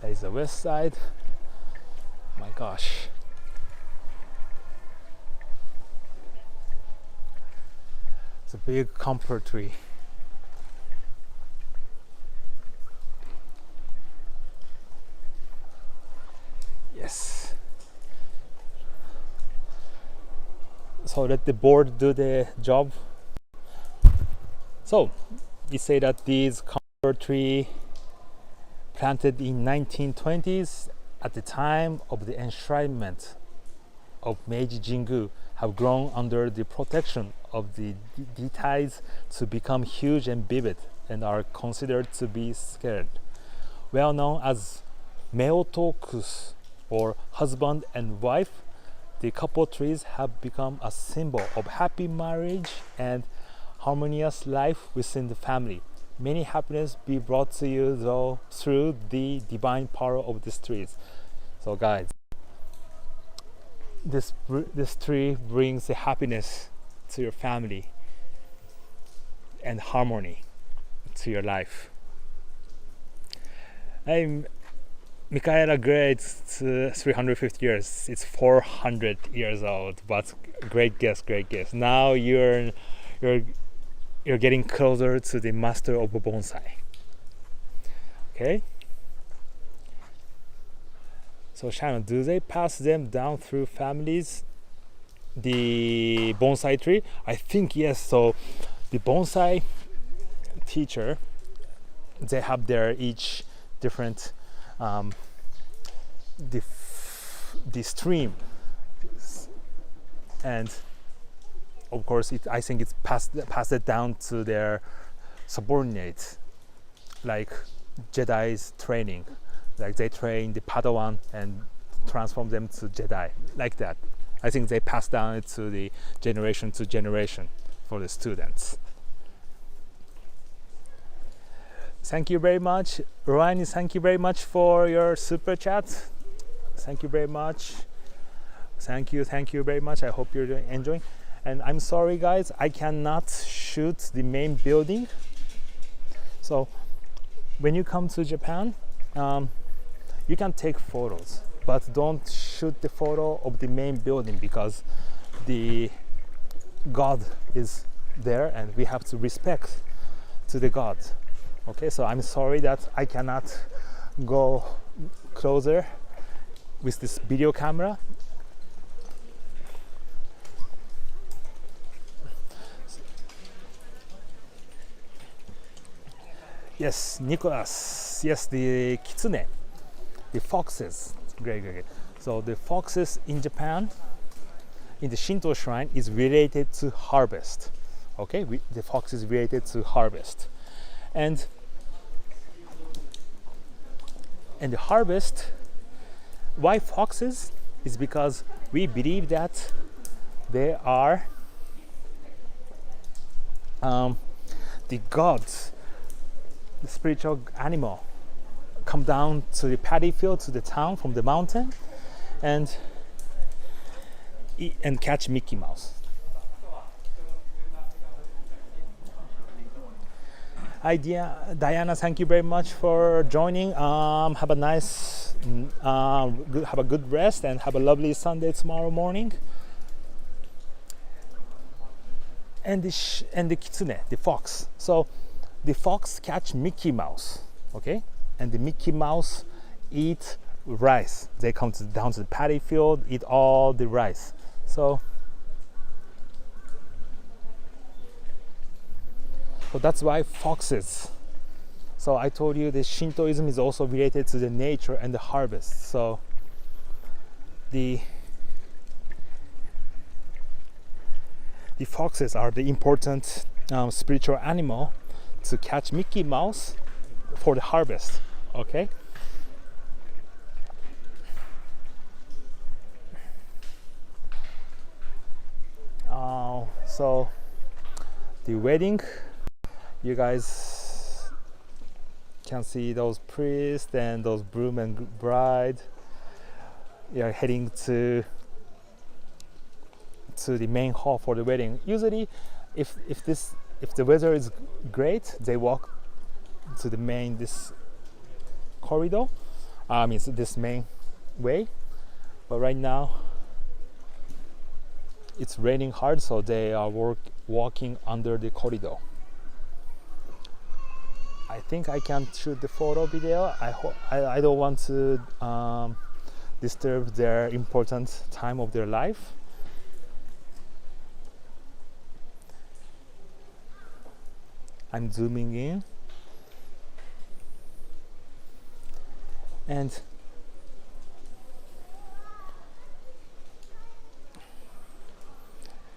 That is the west side. My gosh, it's a big camphor tree. Yes. So let the board do the job. So we say that these camphor tree planted in 1920s at the time of the enshrinement of Meiji Jingu have grown under the protection of the deities to become huge and vivid and are considered to be sacred. Well known as Meotokus, or husband and wife, the couple trees have become a symbol of happy marriage and harmonious life within the family. Many happiness be brought to you though through the divine power of these trees. So guys, this tree brings the happiness to your family and harmony to your life. Michaela grades 350 years. It's 400 years old, but great guess. Now you're getting closer to the master of bonsai. Okay. So Shannon, do they pass them down through families? The bonsai tree? I think yes. So the bonsai teacher, they have their each different the stream, and of course I think it's passed it down to their subordinates, like Jedi's training, like they train the Padawan and transform them to Jedi, like that. I think they pass down it to the generation to generation for the students. Thank you very much, Ryan. Thank you very much for your super chat. Thank you very much. Thank you very much. I hope you're enjoying. And I'm sorry, guys, I cannot shoot the main building. So when you come to Japan, you can take photos, but don't shoot the photo of the main building because the God is there, and we have to respect to the God. Okay, so I'm sorry that I cannot go closer with this video camera. Yes, Nicholas. Yes, the kitsune, the foxes. Great, great, great. So the foxes in Japan, in the Shinto shrine, is related to harvest. Okay, the fox is related to harvest, and the harvest. Why foxes? Is because we believe that they are the gods, the spiritual animal, come down to the paddy field, to the town from the mountain, and catch Mickey Mouse. Hi, Diana. Thank you very much for joining. Have a nice, have a good rest, and have a lovely Sunday tomorrow morning. And the kitsune, the fox. So the fox catch Mickey Mouse, okay, and the Mickey Mouse eat rice. They come down to the paddy field, eat all the rice. So that's why foxes. So I told you the Shintoism is also related to the nature and the harvest. So the foxes are the important spiritual animal to catch Mickey Mouse for the harvest. Okay. So the wedding, you guys can see those priests and those groom and bride. They are heading to the main hall for the wedding. Usually, if the weather is great, they walk to the main this corridor. This main way. But right now, it's raining hard, so they are walking under the corridor. I think I can shoot the photo video. I don't want to disturb their important time of their life. I'm zooming in, and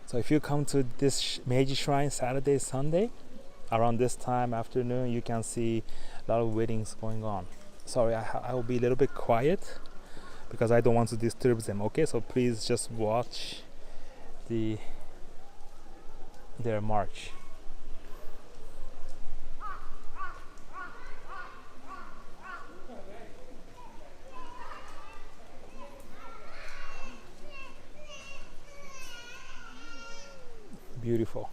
so if you come to this Meiji Shrine Saturday, Sunday, around this time afternoon, you can see a lot of weddings going on. Sorry, I will be a little bit quiet because I don't want to disturb them. Okay, so please just watch their march. Beautiful.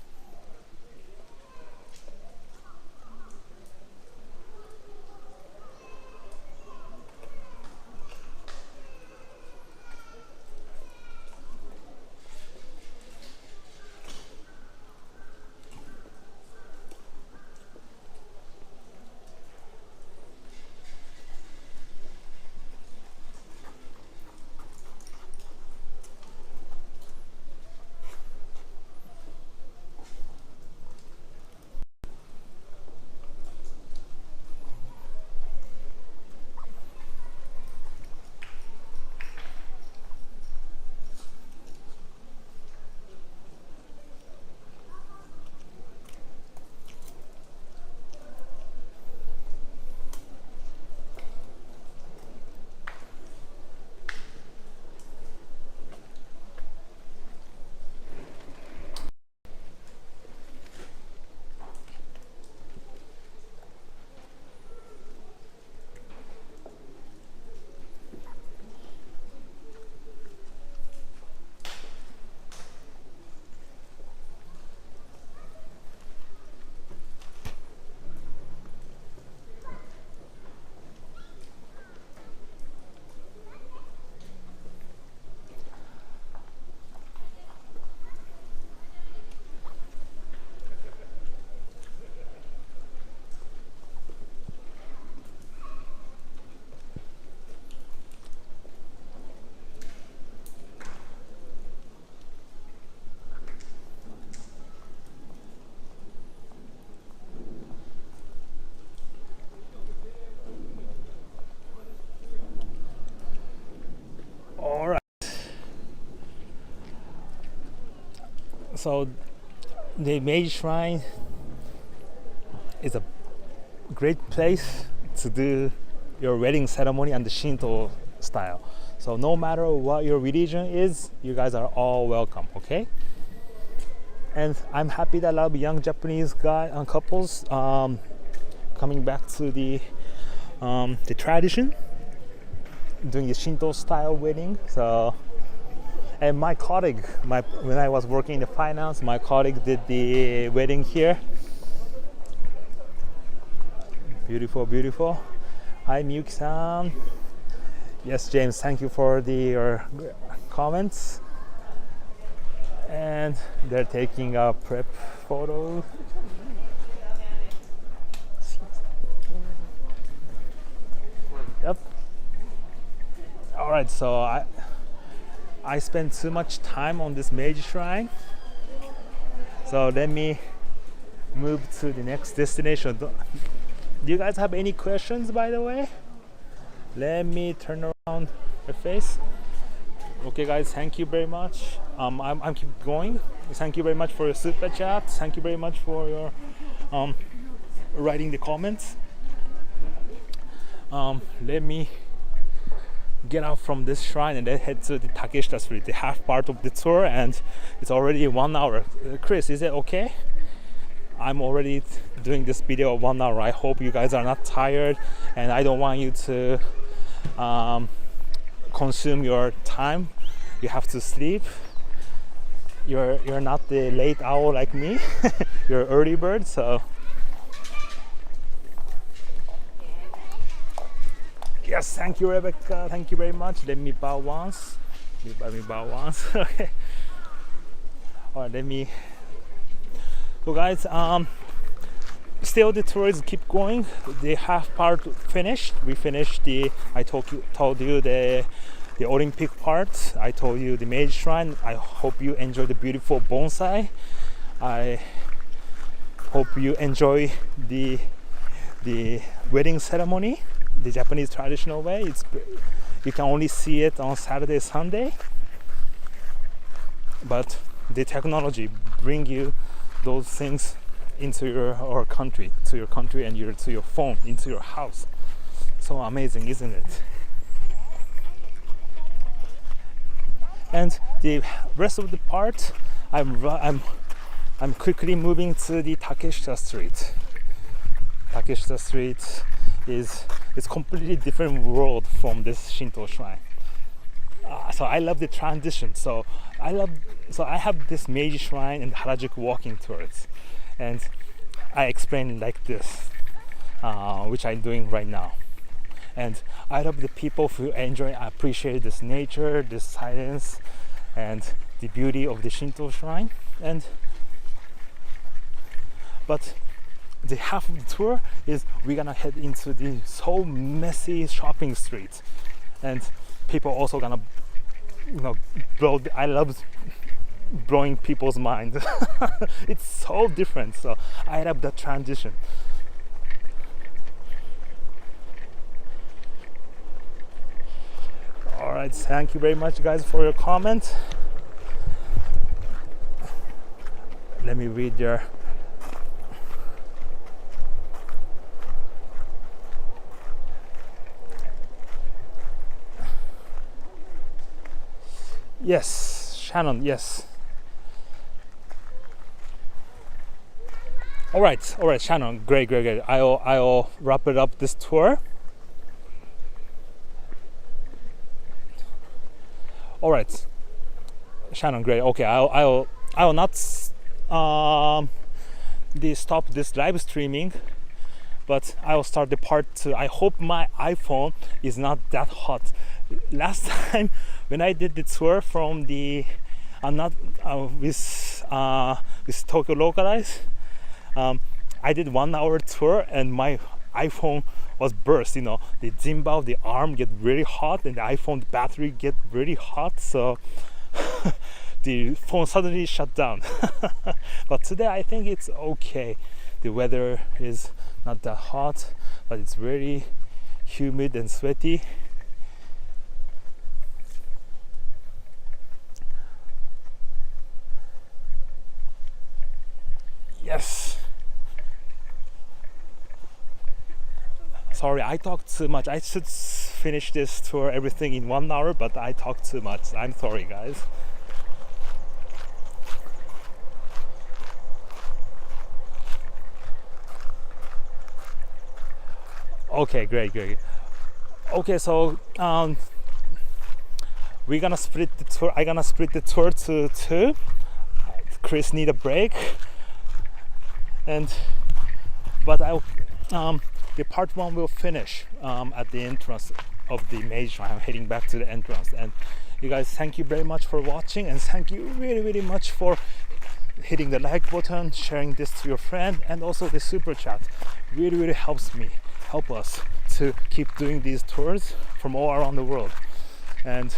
So the Meiji Shrine is a great place to do your wedding ceremony and the Shinto style. So no matter what your religion is, you guys are all welcome, okay? And I'm happy that a lot of young Japanese couples coming back to the tradition, doing the Shinto style wedding. So, and my colleague, when I was working in the finance, my colleague did the wedding here. Beautiful, beautiful. Hi, Miyuki-san. Yes, James, thank you for your comments. And they're taking a prep photo. Yep. All right, so I spent too much time on this Meiji Shrine. So let me move to the next destination. Do you guys have any questions, by the way? Let me turn around the face. Okay, guys, thank you very much. I'm keep going. Thank you very much for your super chat. Thank you very much for your writing the comments. Let me get out from this shrine and then head to the Takeshita Street, the half part of the tour, and it's already 1 hour. Chris, is it okay? I'm already doing this video 1 hour. I hope you guys are not tired, and I don't want you to consume your time. You have to sleep. You're not the late owl like me. You're an early bird, so yes, thank you, Rebecca. Thank you very much. Let me bow once. Let me bow once. Okay. All right, let me. So, guys, still the tours keep going. The half part finished. We finished the. I told you the Olympic part. I told you the Meiji Shrine. I hope you enjoy the beautiful bonsai. I hope you enjoy the wedding ceremony, the Japanese traditional way. You can only see it on Saturday, Sunday, but the technology bring you those things into your country, to your country, and to your phone, into your house. So amazing, isn't it? And the rest of the part, I'm quickly moving to the Takeshita Street. Takeshita Street is completely different world from this Shinto shrine. So I love the transition. So I have this Meiji Shrine and Harajuku walking tours, and I explain it like this, which I'm doing right now. And I love the people who appreciate this nature, this silence, and the beauty of the Shinto shrine. But the half of the tour is we're gonna head into the so messy shopping street, and people also gonna, I love blowing people's mind. It's so different. So I love the transition. All right, thank you very much, guys, for your comment. Let me read your. Yes, Shannon, yes. All right, Shannon, great. I'll wrap it up this tour. All right, Shannon, great. Okay, I'll not stop this live streaming, but I will start the part 2. I hope my iPhone is not that hot. Last time when I did the tour from the with Tokyo Localized, I did 1 hour tour and my iPhone was burst. The gimbal, the arm get really hot, and the iPhone battery get really hot, so the phone suddenly shut down. But today I think it's okay. The weather is not that hot, but it's very humid and sweaty. Yes. Sorry, I talked too much. I should finish this tour, everything in 1 hour, but I talked too much. I'm sorry, guys. Okay, great. Okay, so we're gonna split the tour. I'm gonna split the tour to two. Chris need a break, but the part one will finish at the entrance of the Meiji. I'm heading back to the entrance, and you guys, thank you very much for watching, and thank you really much for hitting the like button, sharing this to your friend, and also the super chat really help us to keep doing these tours from all around the world. And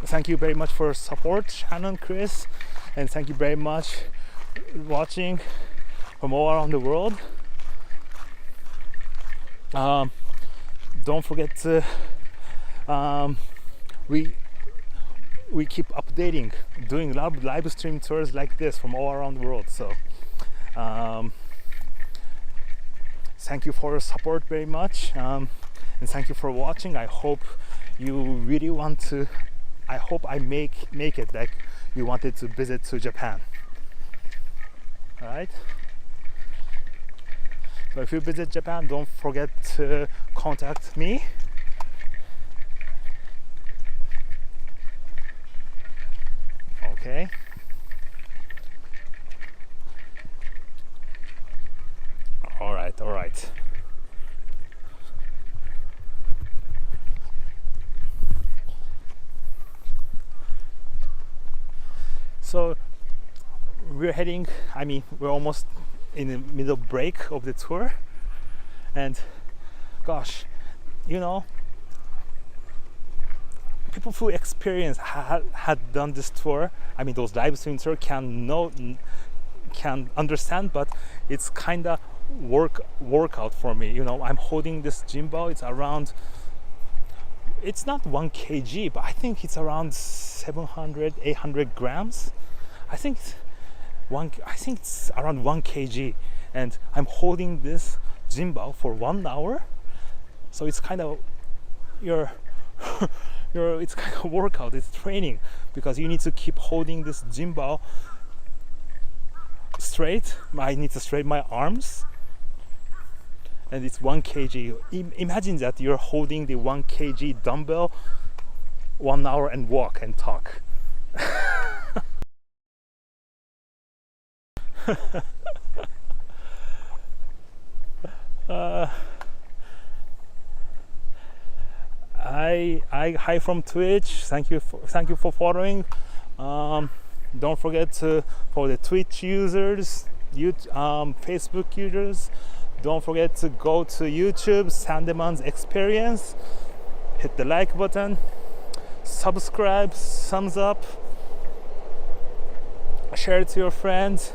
thank you very much for support, Shannon, Chris, and thank you very much watching from all around the world. Don't forget to we keep updating, doing live stream tours like this from all around the world. So thank you for your support very much, and thank you for watching. I hope you really want to. I hope I make it like you wanted to visit to Japan. All right. So if you visit Japan, don't forget to contact me. Okay. All right. So we're almost in the middle break of the tour, and gosh, people who had done this tour, those live stream tour can understand, but it's kind of workout for me. I'm holding this gimbal. It's not 1 kg, but I think it's around 700-800 grams. I think it's around 1 kg, and I'm holding this gimbal for 1 hour. So it's kind of it's kind of workout. It's training, because you need to keep holding this gimbal straight. I need to straighten my arms, and it's 1 kg. Imagine that you're holding the 1 kg dumbbell 1 hour and walk and talk. Hi from Twitch. Thank you for following. Don't forget for the Twitch users, Facebook users, don't forget to go to YouTube, Sandeman's Experience. Hit the like button, subscribe, thumbs up, share it to your friends.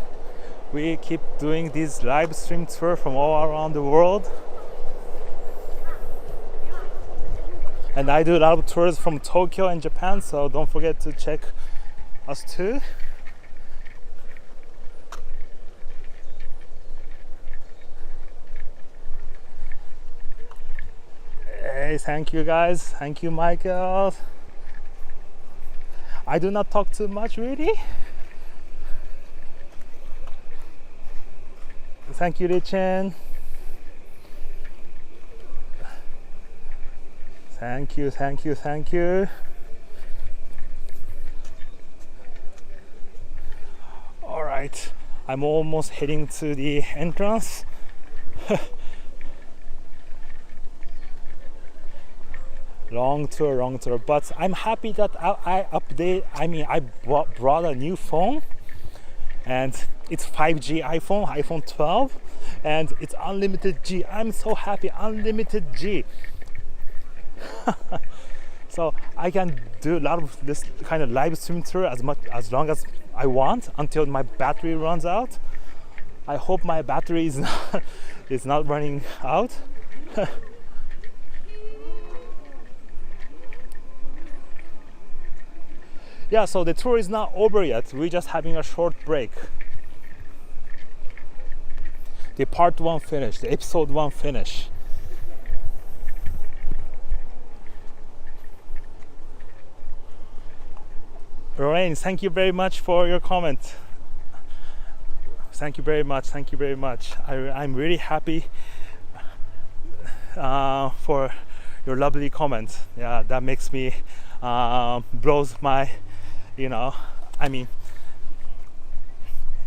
We keep doing these live stream tour from all around the world, and I do a lot of tours from Tokyo and Japan, so don't forget to check us too. Hey, thank you guys. Thank you, Michael. I do not talk too much, really. Thank you, Richen. Thank you. All right, I'm almost heading to the entrance. Long tour, but I'm happy that I brought a new phone, and it's 5G iPhone 12, and it's unlimited G. I'm so happy, unlimited G. So I can do a lot of this kind of live stream tour as long as I want, until my battery runs out. I hope my battery is not running out. Yeah, so the tour is not over yet. We're just having a short break. the part 1 finish, the episode 1 finish. Lorraine, thank you very much for your comment. Thank you very much. Thank you very much. I'm really happy for your lovely comment. Yeah, that makes me blows my, I mean,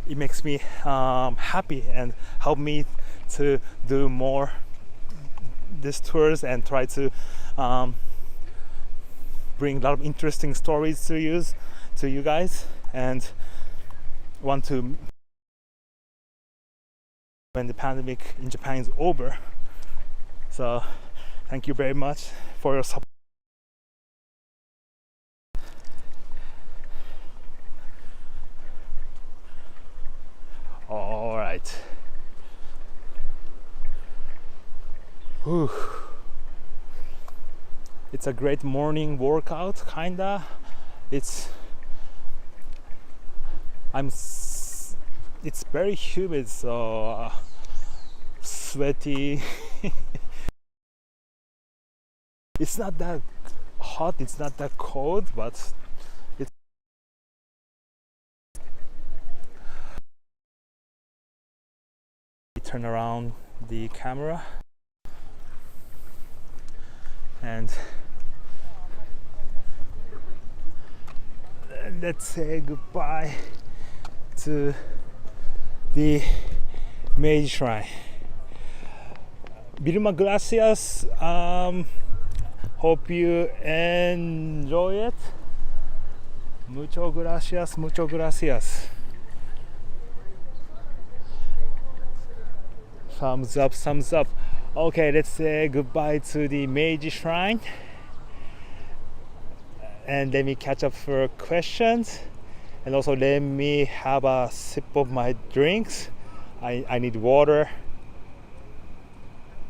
it makes me happy and help me to do more these tours and try to bring a lot of interesting stories to you guys, and want to, when the pandemic in Japan is over. So thank you very much for your support. All right. Whew. It's a great morning workout, kinda. It's very humid, so sweaty. It's not that hot, it's not that cold, but it's turn around the camera and let's say goodbye to the Meiji Shrine. Vilma, gracias. Hope you enjoy it. Mucho gracias, mucho gracias. Thumbs up, thumbs up. Okay, let's say goodbye to the Meiji Shrine. And let me catch up for questions. And also let me have a sip of my drinks. I need water.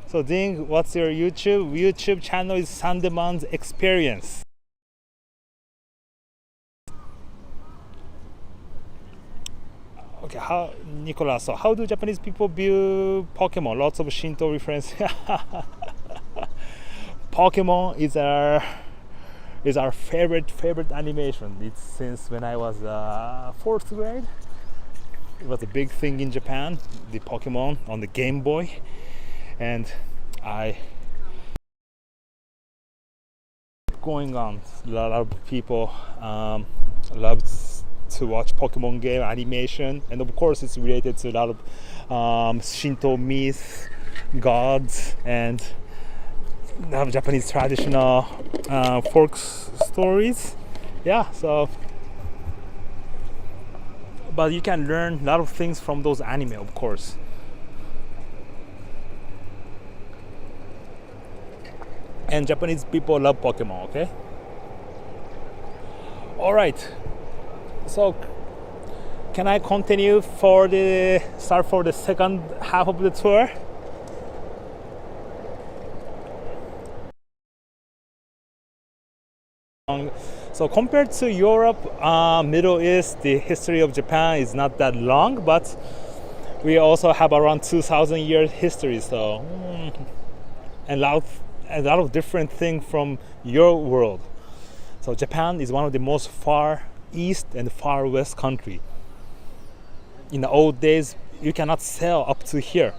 So Ding, what's your YouTube channel? Is SANDEMANs Experience. Okay, Nicolas, so how do Japanese people view Pokemon? Lots of Shinto reference. Pokemon is our favorite animation. It's since when I was 4th grade. It was a big thing in Japan, the Pokemon on the Game Boy, and I going on. A lot of people loved to watch Pokemon game animation, and of course it's related to a lot of Shinto myths, gods, and Japanese traditional folk stories. Yeah, so but you can learn a lot of things from those anime, of course. And Japanese people love Pokemon, okay? All right. So can I continue for the second half of the tour? So compared to Europe, Middle East, the history of Japan is not that long, but we also have around 2,000 years history. So a lot of different things from your world. So Japan is one of the most far east and far west country. In the old days, you cannot sail up to here.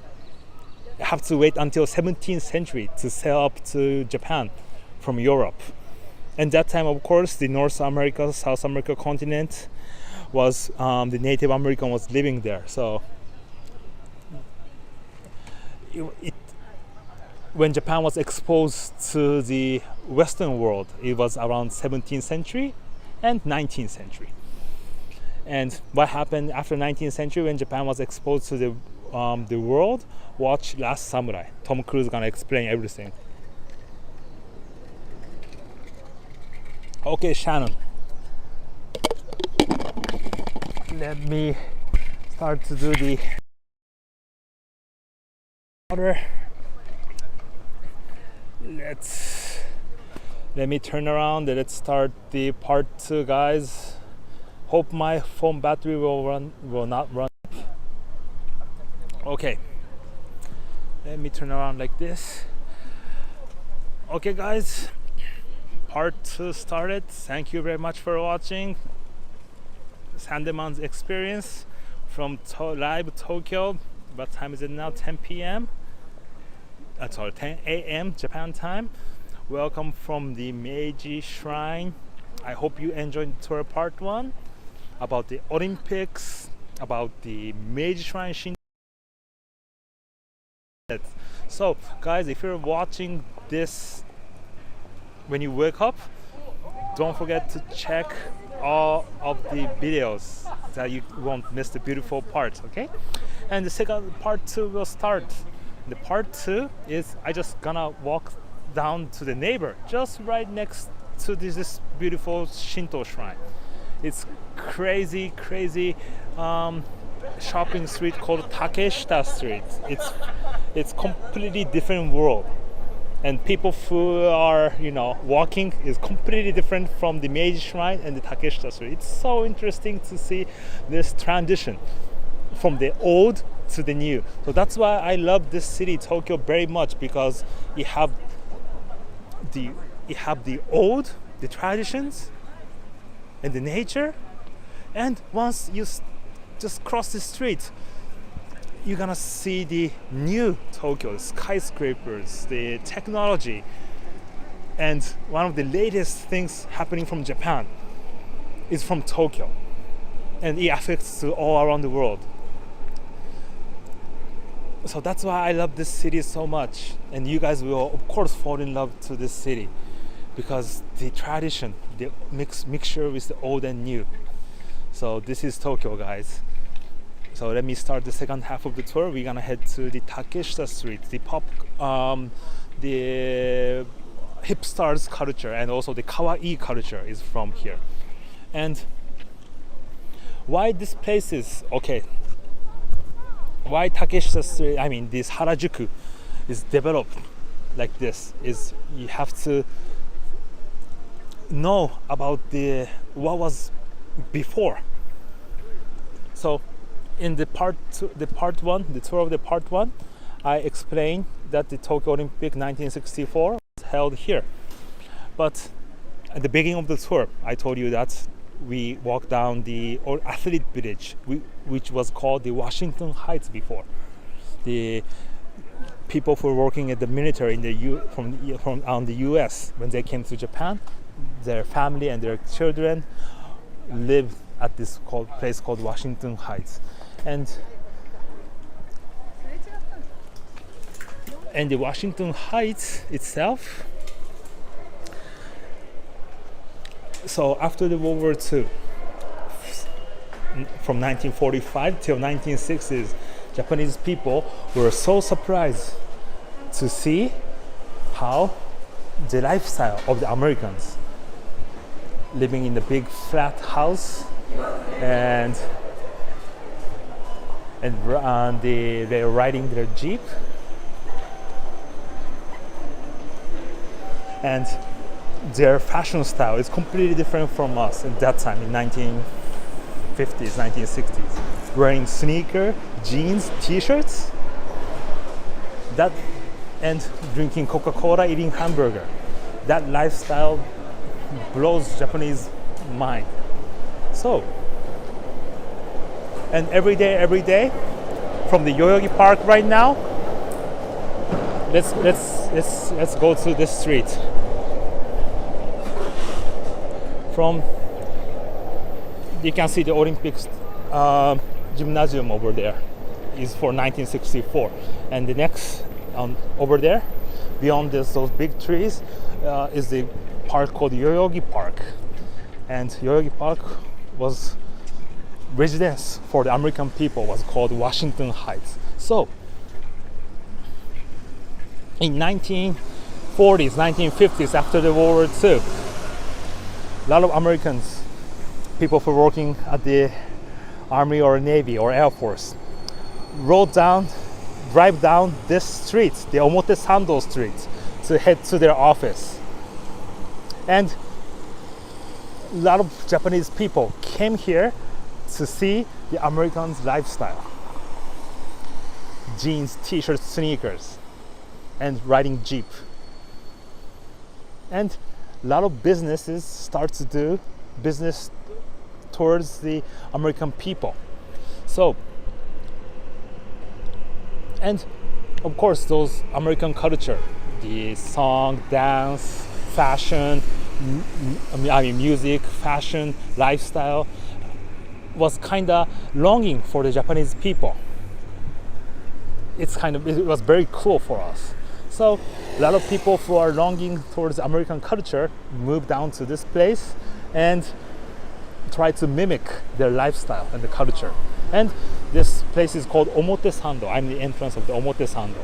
You have to wait until 17th century to sail up to Japan from Europe. And that time, of course, the North America, South America continent was the Native American was living there. So when Japan was exposed to the Western world, it was around 17th century and 19th century. And what happened after 19th century when Japan was exposed to the world? Watch Last Samurai. Tom Cruise is gonna explain everything. Okay, Shannon. Let me start to do the water. Let me turn around and let's start the part 2, guys. Hope my phone battery will not run. Okay, Let me turn around like this. Okay guys, part 2 started. Thank you very much for watching Sandeman's experience from live Tokyo. What time is it now? 10 p.m. 10 a.m. Japan time. Welcome from the Meiji Shrine. I hope you enjoyed the tour part 1 about the Olympics, about the Meiji Shrine Shinto. So guys, if you're watching this when you wake up, don't forget to check all of the videos that you won't miss the beautiful parts, okay? And the second part 2 will start. The part 2 is I just gonna walk down to the neighbor just right next to this beautiful Shinto shrine. It's crazy shopping street called Takeshita Street. It's completely different world, and people who are walking is completely different from the Meiji Shrine and the Takeshita Street. It's so interesting to see this transition from the old to the new. So that's why I love this city, Tokyo, very much, because you have the old, the traditions, and the nature, and once you just cross the street, you're gonna see the new Tokyo, skyscrapers, the technology, and one of the latest things happening from Japan is from Tokyo, and it affects to all around the world. So that's why I love this city so much, and you guys will of course fall in love to this city because the tradition, the mixture with the old and new. So this is Tokyo, guys. So let me start the second half of the tour. We're gonna head to the Takeshita Street, the hipsters culture, and also the kawaii culture is from here. And why this place is okay? Why Takeshita Street? I mean, this Harajuku is developed like this. Is you have to know about what was before. So in the part 1, the tour of the part 1, I explained that the Tokyo Olympic 1964 was held here. But at the beginning of the tour, I told you that we walked down the athlete village, which was called the Washington Heights before. The people who were working at the military in the from the U.S. when they came to Japan, their family and their children lived at this place called Washington Heights. And the Washington Heights itself, so after the World War II, from 1945 till 1960s, Japanese people were so surprised to see how the lifestyle of the Americans, living in the big flat house, and they're riding their jeep, and their fashion style is completely different from us at that time in 1950s, 1960s. Wearing sneaker, jeans, t-shirts, and drinking Coca-Cola, eating hamburger. That lifestyle blows Japanese mind. So, and every day from the Yoyogi Park right now, let's go to this street. From, you can see the Olympics Gymnasium over there is for 1964, and the next over there, beyond those big trees, is the park called Yoyogi Park, and Yoyogi Park was residence for the American people, was called Washington Heights. So in 1940s, 1950s, after the World War II, a lot of Americans, people who were working at the Army or Navy or Air Force, drive down this street, the Omoteshando street, to head to their office. And a lot of Japanese people came here to see the Americans' lifestyle. jeans, t-shirts, sneakers, and riding jeep. And a lot of businesses start to do business towards the American people. So, and of course those American culture, the song, dance, fashion, music, fashion, lifestyle was kind of longing for the Japanese people. It was very cool for us. So a lot of people who are longing towards American culture move down to this place and try to mimic their lifestyle and the culture. And this place is called Omotesando. I'm the entrance of the Omotesando.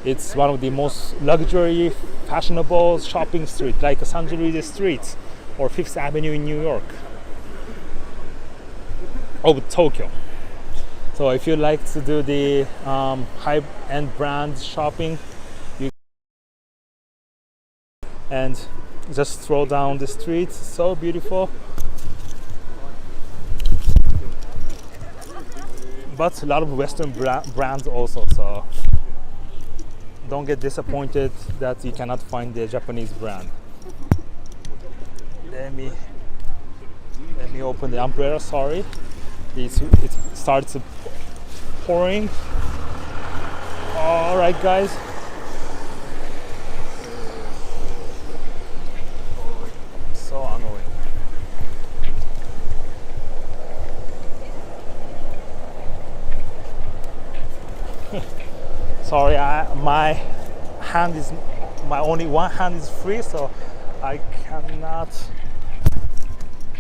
It's one of the most luxury, fashionable shopping streets, like Sanjuride Street or Fifth Avenue in New York, of Tokyo. So if you like to do the high-end brand shopping, and just stroll down the street. So beautiful, but a lot of Western brands also, so don't get disappointed that you cannot find the Japanese brand. Let me open the umbrella. Sorry, it starts pouring. All right, guys. So annoying. Sorry, my only one hand is free, so I cannot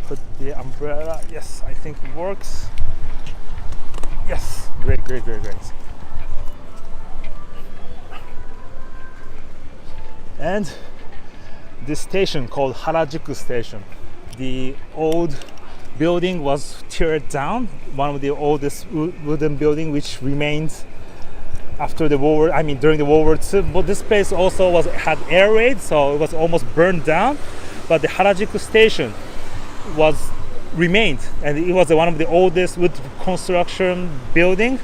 put the umbrella. Yes, I think it works. Yes, great. And this station called Harajuku Station. The old building was teared down, one of the oldest wooden building which remains after the war. During the World War II. But this place also had air raid, so it was almost burned down. But the Harajuku Station remained, and it was one of the oldest wood construction building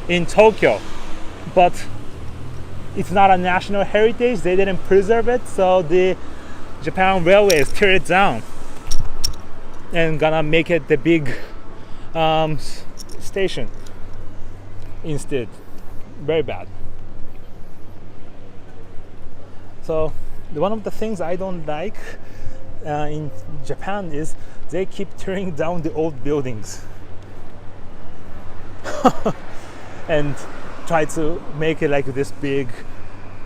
in Tokyo. But it's not a national heritage. They didn't preserve it, so the Japan Railways tear it down and gonna make it the big station instead. Very bad. So one of the things I don't like in Japan is they keep tearing down the old buildings and try to make it like this big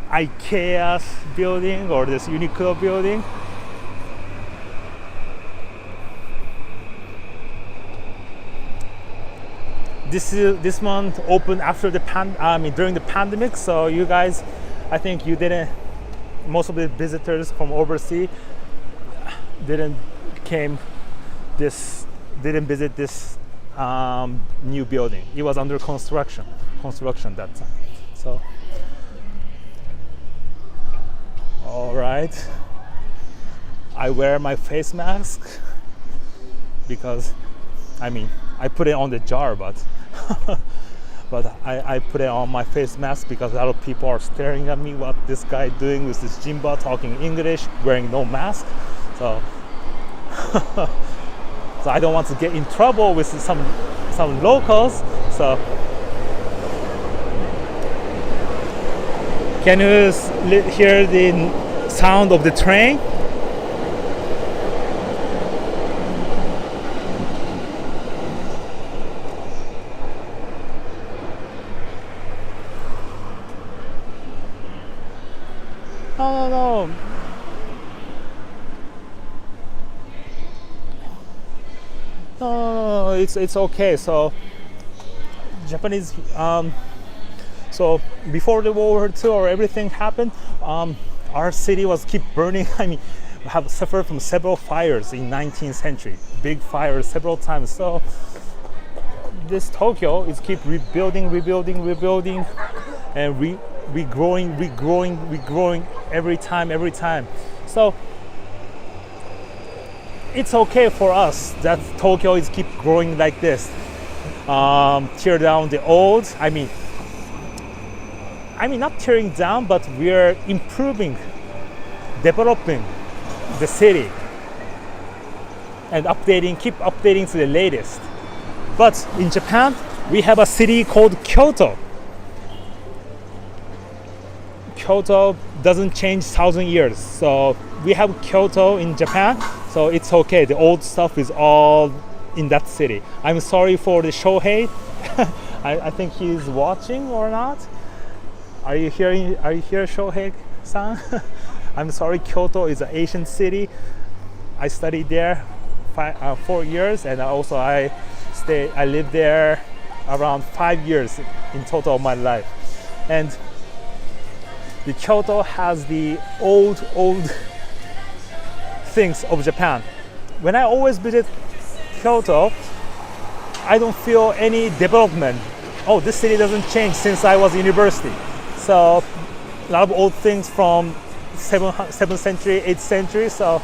IKEA building or this Uniqlo building. This one opened after the during the pandemic, so you guys, I think most of the visitors from overseas didn't visit this new building. It was under construction that time. So all right, I wear my face mask because I put it on the jar, but I put it on my face mask because a lot of people are staring at me, what this guy doing with this Jimba talking English wearing no mask. So so I don't want to get in trouble with some locals. So can you hear the sound of the train? No, it's okay. So Japanese, so before the World War II or everything happened, our city was keep burning. We have suffered from several fires in 19th century, big fires several times. So this Tokyo is keep rebuilding, and regrowing every time. So it's okay for us that Tokyo is keep growing like this. Tear down the old. I mean, not tearing down, but we're improving, developing the city and keep updating to the latest. But in Japan, we have a city called Kyoto. Kyoto doesn't change 1,000 years. So we have Kyoto in Japan, so it's okay. The old stuff is all in that city. I'm sorry for the Shohei. I think he's watching or not. Are you here, Shohei-san? I'm sorry, Kyoto is an Asian city. I studied there 4 years, and also I lived there around 5 years in total of my life. And the Kyoto has the old things of Japan. When I always visit Kyoto, I don't feel any development. Oh, this city doesn't change since I was in university. So a lot of old things from 7th century, 8th century. So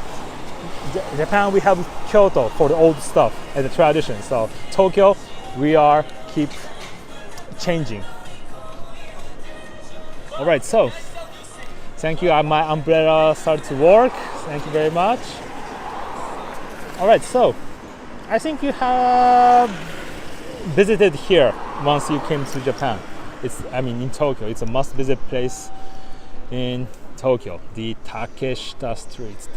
Japan, we have Kyoto for the old stuff and the tradition. So Tokyo, we keep changing. All right, so thank you. My umbrella started to work. Thank you very much. All right, so I think you have visited here once you came to Japan. In Tokyo. It's a must-visit place in Tokyo. The Takeshita Street.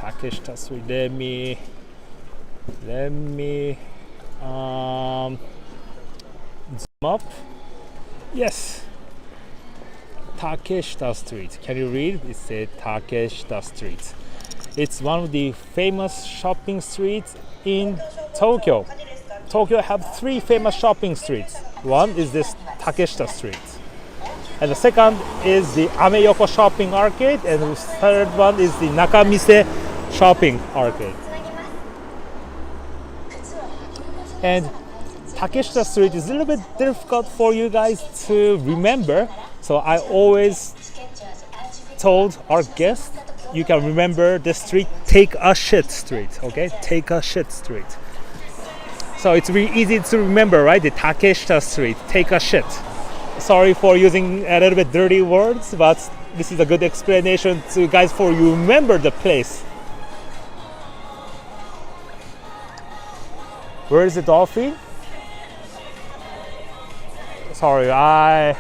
Let me zoom up. Yes. Takeshita Street. Can you read? It says Takeshita Street. It's one of the famous shopping streets in Tokyo. Tokyo have 3 famous shopping streets. One is this Takeshita Street. And the second is the Ameyoko Shopping Arcade. And the third one is the Nakamise Shopping Arcade. And Takeshita Street is a little bit difficult for you guys to remember. So I always told our guests, you can remember the street, Take a Shit Street, okay? Take a Shit Street. So it's really easy to remember, right? The Takeshita Street, Take a Shit. Sorry for using a little bit dirty words, but this is a good explanation to you guys for you remember the place. Where is the dolphin? Sorry, I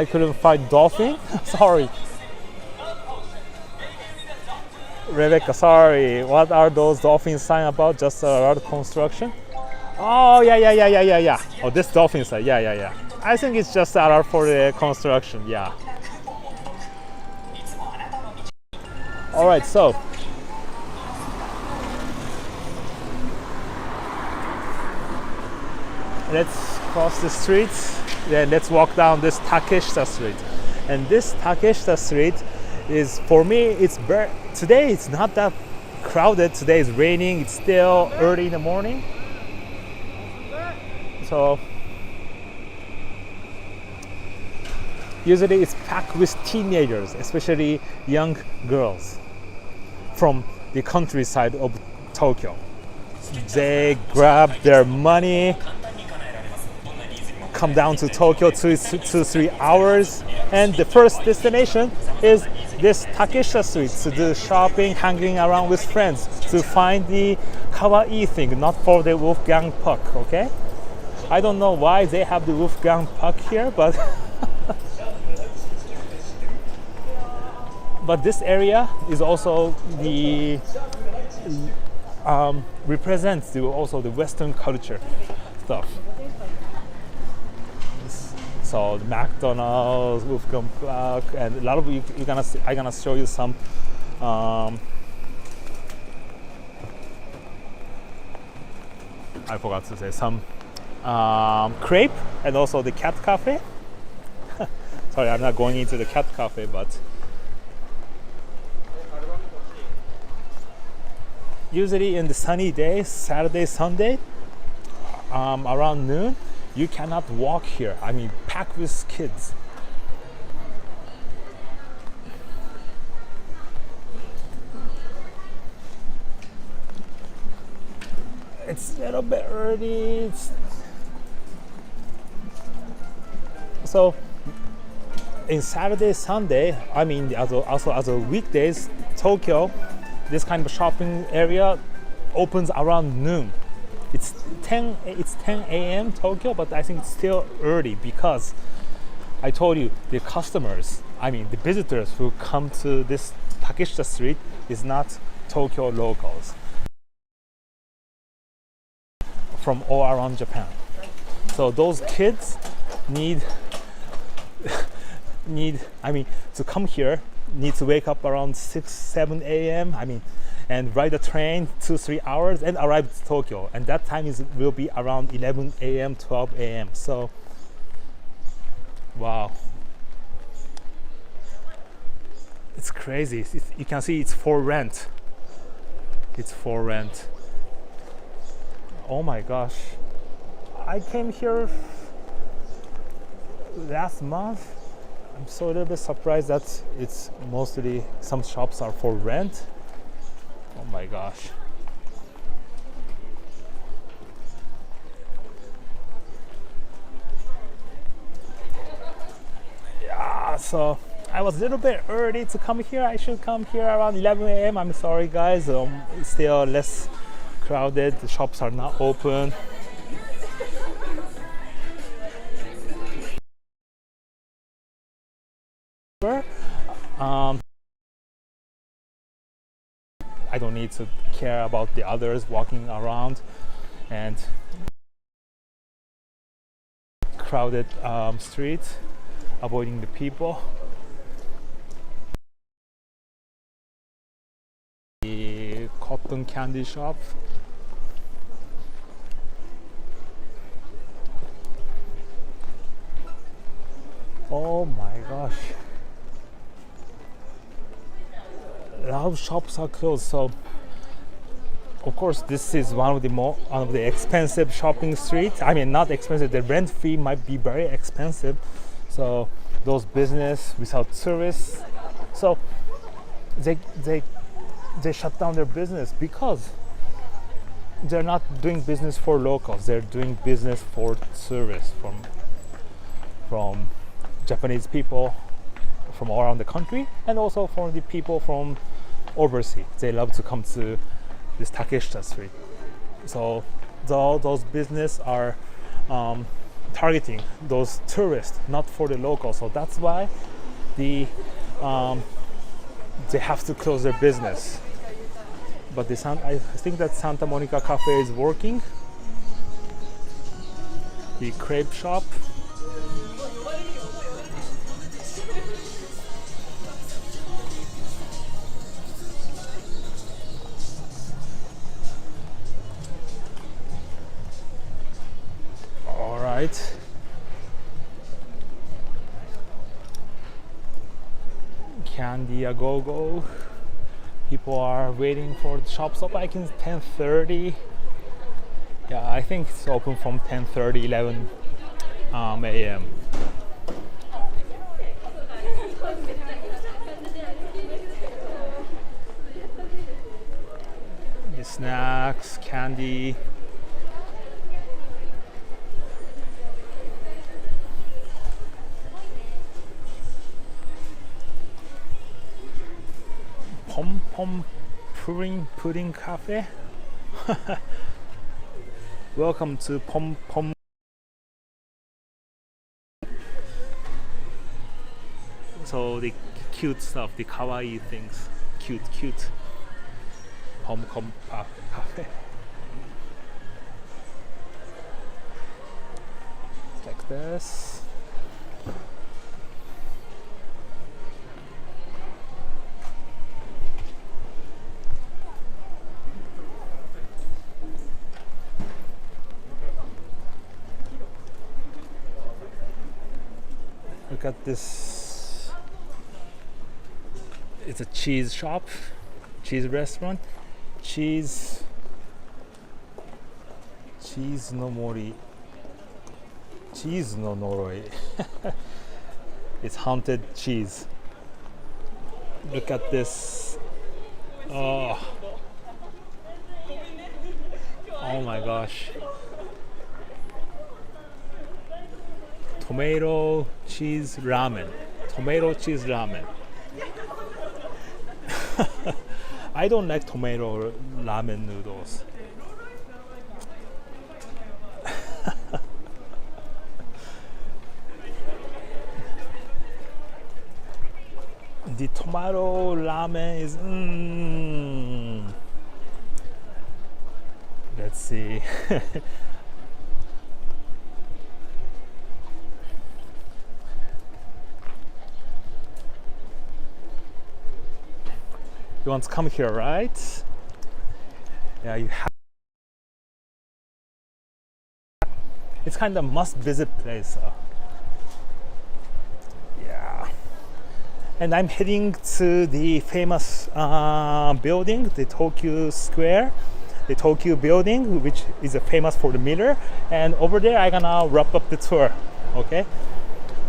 couldn't find dolphin. Sorry. Rebecca, sorry. What are those dolphin signs about? Just a road construction? Oh, yeah. Oh, this dolphin sign. Yeah. I think it's just a lot for the construction. Yeah. All right, so let's cross the street. Then let's walk down this Takeshita Street. And this Takeshita Street is, for me, today it's not that crowded. Today is raining. It's still early in the morning. So usually it's packed with teenagers, especially young girls from the countryside of Tokyo. They grab their money, come down to Tokyo 2-3 hours, and the first destination is this Takeshita Street to do shopping, hanging around with friends, to find the kawaii thing, not for the Wolfgang Puck, okay? I don't know why they have the Wolfgang Puck here, but but this area is also the represents also the Western culture stuff. So the McDonald's, Wolfgang Puck, and a lot of I'm gonna show you some. I forgot to say some crepe, and also the cat cafe. Sorry, I'm not going into the cat cafe, but usually in the sunny days, Saturday, Sunday, around noon, you cannot walk here. I mean, packed with kids. It's a little bit early. So in Saturday, Sunday, I mean also as a weekdays, Tokyo, this kind of shopping area opens around noon. It's 10 a.m. Tokyo, but I think it's still early because I told you the customers, I mean the visitors who come to this Takeshita Street is not Tokyo locals from all around Japan. So those kids need to come here, need to wake up around 6-7 a.m. And ride a train 2-3 hours and arrive to Tokyo, and that time will be around 11 a.m. 12 a.m. So wow, it's crazy. You can see it's for rent. Oh my gosh, I came here last month. I'm so a little bit surprised that it's mostly some shops are for rent. Oh my gosh. Yeah, so I was a little bit early to come here. I should come here around 11 a.m. I'm sorry guys, it's still less crowded. The shops are not open. I don't need to care about the others walking around and crowded street, avoiding the people. The cotton candy shop. Oh my gosh. A lot of shops are closed, so of course this is one of the expensive shopping streets. I mean, not expensive, the rent fee might be very expensive, so those business without tourists, so they shut down their business because they're not doing business for locals, they're doing business for tourists from Japanese people from all around the country, and also for the people from overseas. They love to come to this Takeshita Street. So those business are targeting those tourists, not for the locals. So that's why they have to close their business. But I think that Santa Monica Cafe is working. The crepe shop. Candy a go-go. People are waiting for the shops open. I think 10:30. Yeah, I think it's open from 10:30, 11 a.m. The snacks, candy. Pom Pudding Cafe. Welcome to Pom. So the cute stuff, the kawaii things, cute. Pom Cafe. Like this. Look at this. It's a cheese shop, cheese restaurant. Cheese no mori. Cheese no noroi. It's haunted cheese. Look at this. Oh my gosh. Tomato cheese ramen. tomato cheese ramen. I don't like tomato ramen noodles. The tomato ramen is let's see. You want to come here, right? Yeah, you have. It's kind of must-visit place. Yeah. And I'm heading to the famous building, the Tokyo Square, the Tokyo building, which is famous for the mirror. And over there, I'm gonna wrap up the tour. Okay.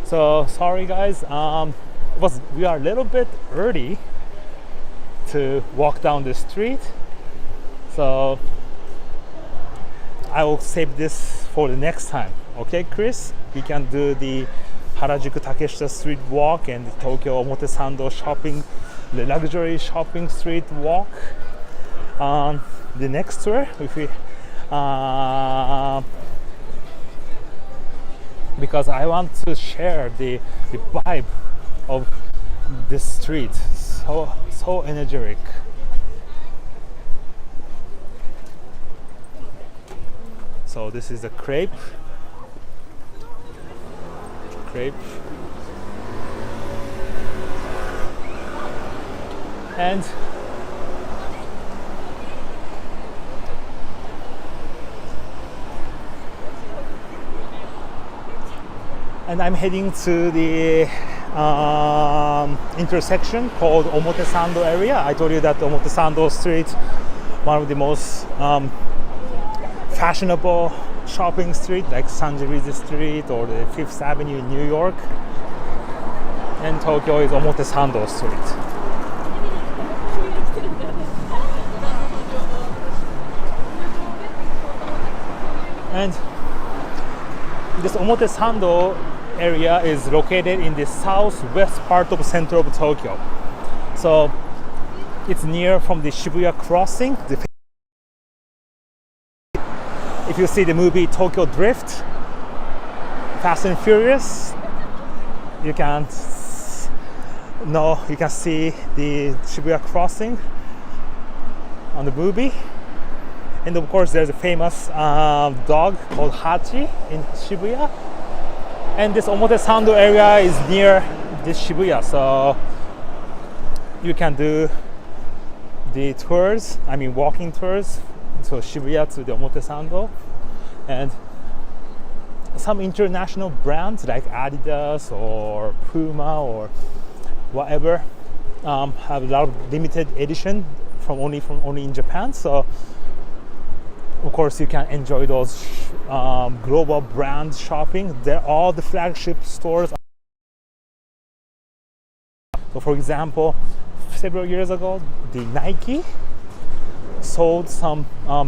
So sorry, guys. We are a little bit early to walk down the street, so I will save this for the next time. Okay, Chris, we can do the Harajuku Takeshita street walk and the Tokyo Omotesando shopping, the luxury shopping street walk on the next tour, if we because I want to share the vibe of this street. So energetic. So this is the crepe. And I'm heading to the intersection called Omotesando area. I told you that Omotesando street, one of the most fashionable shopping street, like Sanjirizi Street or the Fifth Avenue in New York. And Tokyo is Omotesando Street. And this Omotesando area is located in the southwest part of center of Tokyo. So it's near from the Shibuya crossing. If you see the movie Tokyo Drift, Fast and Furious, you can see the Shibuya crossing on the movie. And of course there's a famous dog called Hachi in Shibuya. And this Omotesando area is near this Shibuya, so you can do the tours, walking tours, so Shibuya to the Omotesando. And some international brands like Adidas or Puma or whatever have a lot of limited edition from only in Japan. So of course you can enjoy those global brand shopping. They're all the flagship stores. So for example, several years ago, the Nike sold some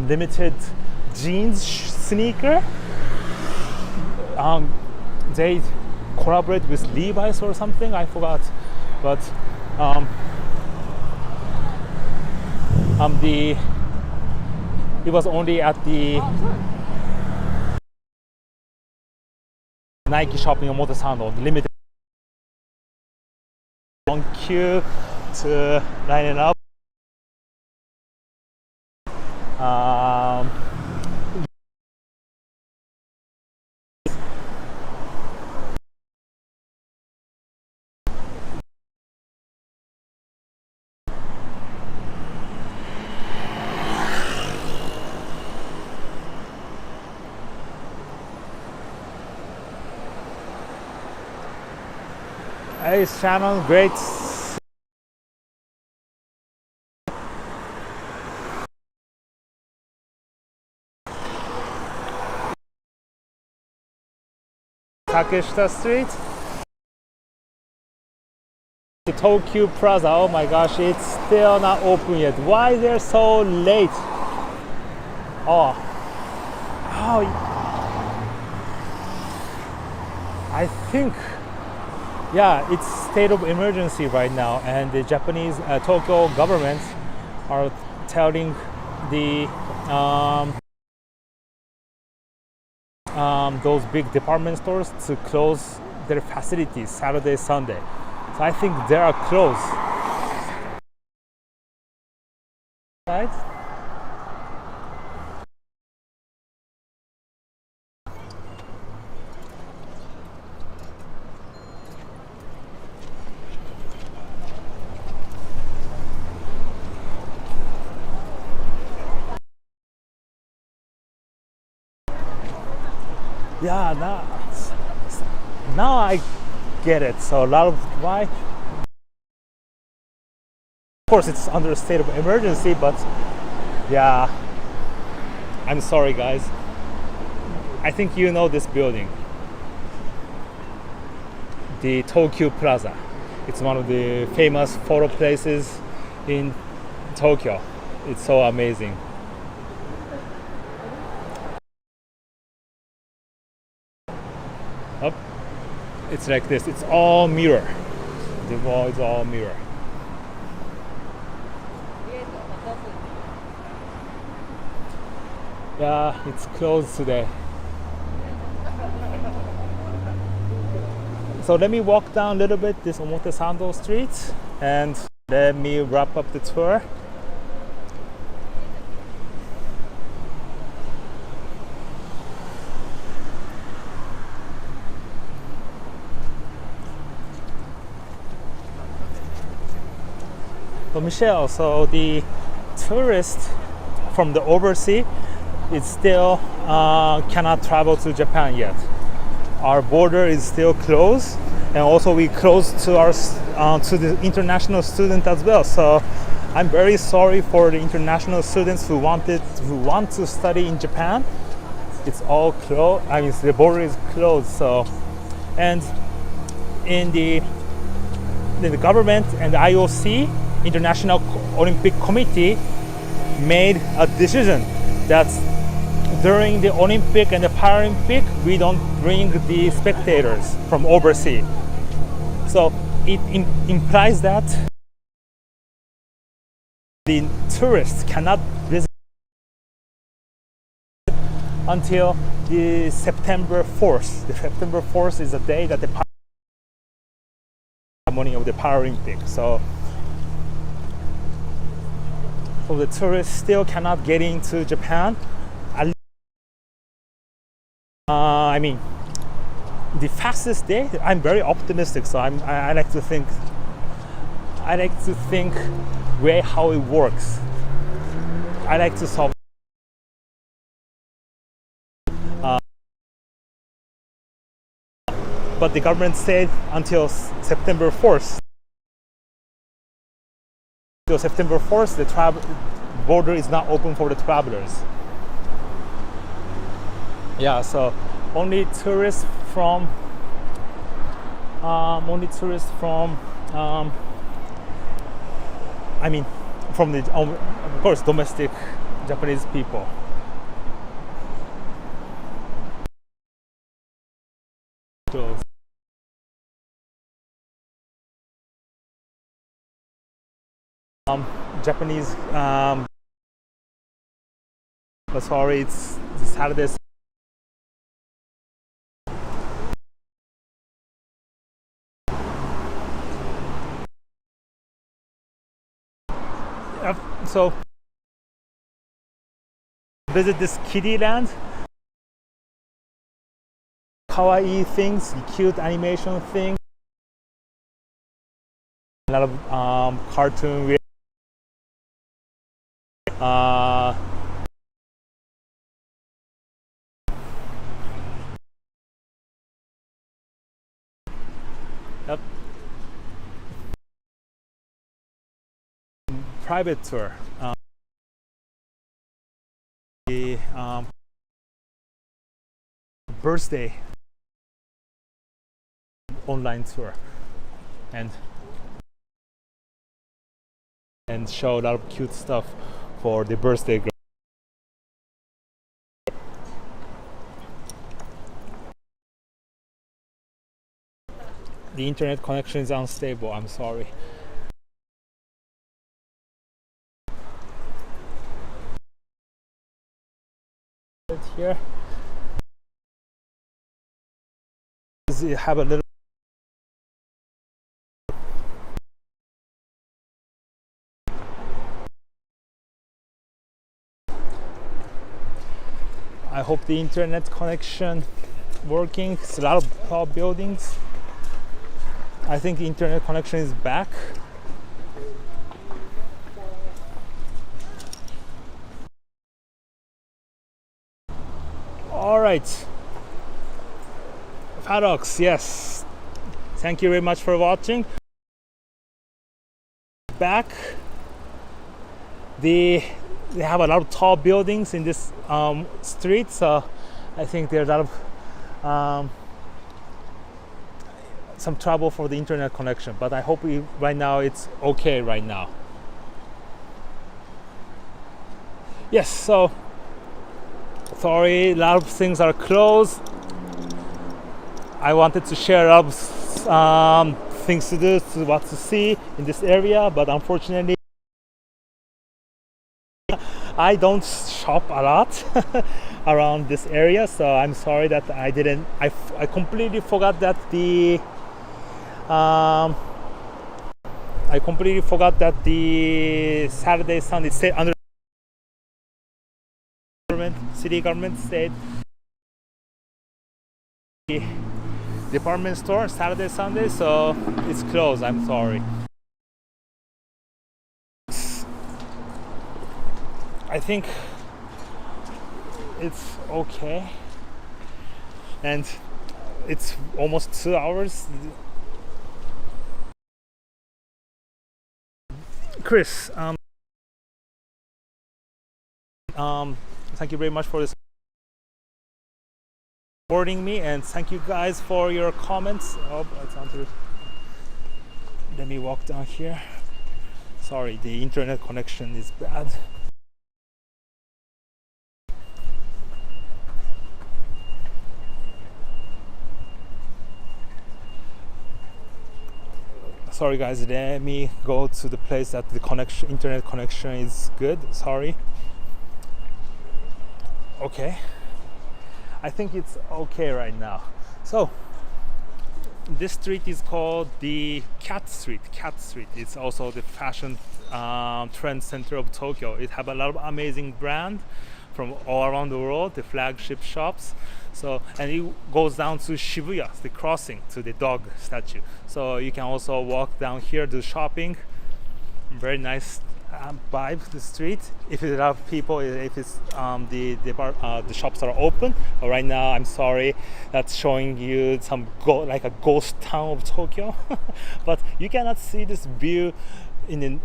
limited jeans sneaker. They collaborate with Levi's or something, I forgot, but it was only at the Nike shopping in Omotesando, limited. Long queue to line it up. Hey Shannon, great. Takeshita Street. The Tokyo Plaza, oh my gosh, it's still not open yet. Why they're so late? Oh, I think Yeah, it's state of emergency right now, and the Japanese Tokyo government are telling the those big department stores to close their facilities Saturday, Sunday. So I think they are closed. Right? Yeah, now I get it. So a lot of why, of course, it's under a state of emergency, but yeah, I'm sorry, guys. I think you know this building, the Tokyo Plaza. It's one of the famous photo places in Tokyo. It's so amazing. Up, it's like this. It's all mirror. The wall is all mirror. Yeah, it's closed today. So let me walk down a little bit this Omotesando street and let me wrap up the tour. So Michelle, so the tourists from the overseas is still cannot travel to Japan yet. Our border is still closed, and also we closed to our to the international student as well. So I'm very sorry for the international students who want to study in Japan. It's all closed. I mean, the border is closed. So, and in the government and the IOC, International Olympic Committee, made a decision that during the Olympic and the Paralympic, we don't bring the spectators from overseas. So it implies that the tourists cannot visit until the September 4th. The September 4th is the day that the ceremony of the Paralympic. So the tourists still cannot get into Japan. I mean, the fastest day. I'm very optimistic, so I like to think. I like to think way how it works. I like to solve. But the government said until September 4th. Until September 4th, the border is not open for the travelers. Yeah, so only tourists from I mean, from the of course domestic Japanese people. So, Japanese sorry, it's Saturday. So visit this kiddie land, kawaii things, cute animation things, a lot of cartoon. Yep. Private tour. The birthday online tour, and show a lot of cute stuff for the birthday girl. The internet connection is unstable. I'm sorry. Here, you have a little. I hope the internet connection working. It's a lot of tall buildings. I think the internet connection is back. All right, paddocks. Yes, thank you very much for watching. Back, they have a lot of tall buildings in this street, so I think there's a lot of some trouble for the internet connection, but I hope right now it's okay right now. Yes, so sorry, a lot of things are closed. I wanted to share up things to do, what to see in this area, but unfortunately I don't shop a lot around this area, so I'm sorry that I didn't. I completely forgot that the Saturday, Sunday state under city government state department store Saturday, Sunday, so it's closed. I'm sorry. I think it's okay, and it's almost 2 hours. Chris, thank you very much for supporting me, and thank you guys for your comments. Oh, it's onto. Let me walk down here. Sorry, the internet connection is bad. Sorry guys, let me go to the place that the internet connection is good. Sorry. Okay, I think it's okay right now. So this street is called the Cat Street. It's also the fashion trend center of Tokyo. It have a lot of amazing brands from all around the world, the flagship shops. So, and it goes down to Shibuya, the crossing to the dog statue. So you can also walk down here, do shopping. Very nice vibe, the street. If it's a lot of people, if it's the shops are open. But right now, I'm sorry, that's showing you some like a ghost town of Tokyo. But you cannot see this view in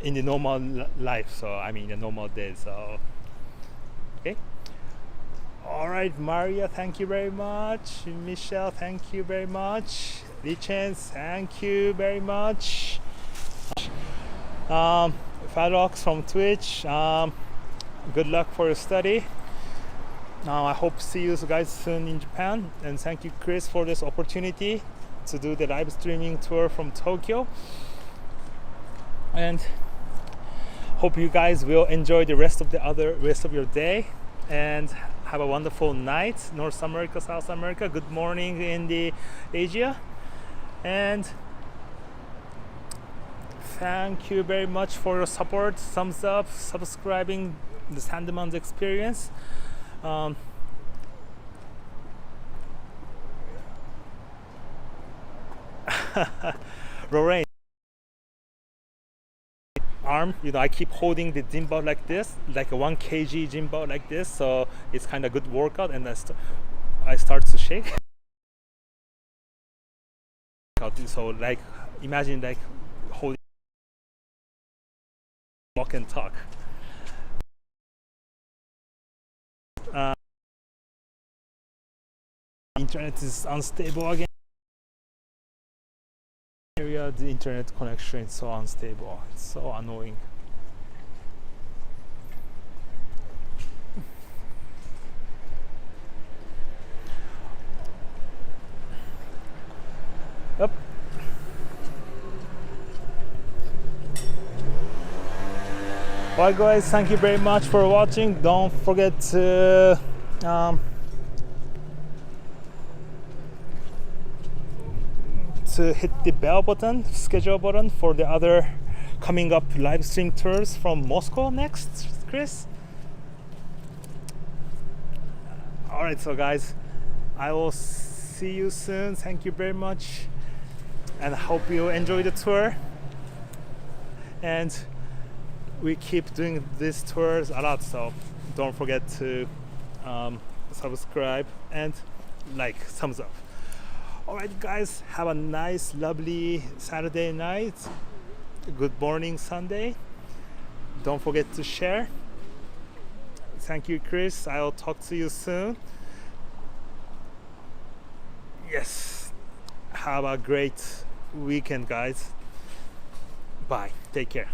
the normal life. So I mean, the normal days. So okay. All right, Maria, thank you very much. Michelle, thank you very much. Lichen, thank you very much. Fadox from Twitch, good luck for your study. I hope to see you guys soon in Japan, and thank you, Chris, for this opportunity to do the live streaming tour from Tokyo, and hope you guys will enjoy the rest of your day, and have a wonderful night, North America, South America. Good morning in the Asia, and thank you very much for your support. Thumbs up, subscribing the Sandeman's experience. Lorraine, arm, I keep holding the gym ball like this, like a 1 kg gym ball like this, so it's kind of good workout, and I start to shake. So like imagine like holding, walk and talk. Internet is unstable again. Area, the internet connection is so unstable. It's so annoying. Alright guys, thank you very much for watching. Don't forget to hit the bell button, schedule button for the other coming up live stream tours from Moscow next, Chris. Alright, so guys, I will see you soon. Thank you very much, and I hope you enjoy the tour. And we keep doing these tours a lot, so don't forget to subscribe and like, thumbs up. Alright guys, have a nice lovely Saturday night, good morning Sunday. Don't forget to share. Thank you Chris, I'll talk to you soon. Yes, have a great weekend guys. Bye, take care.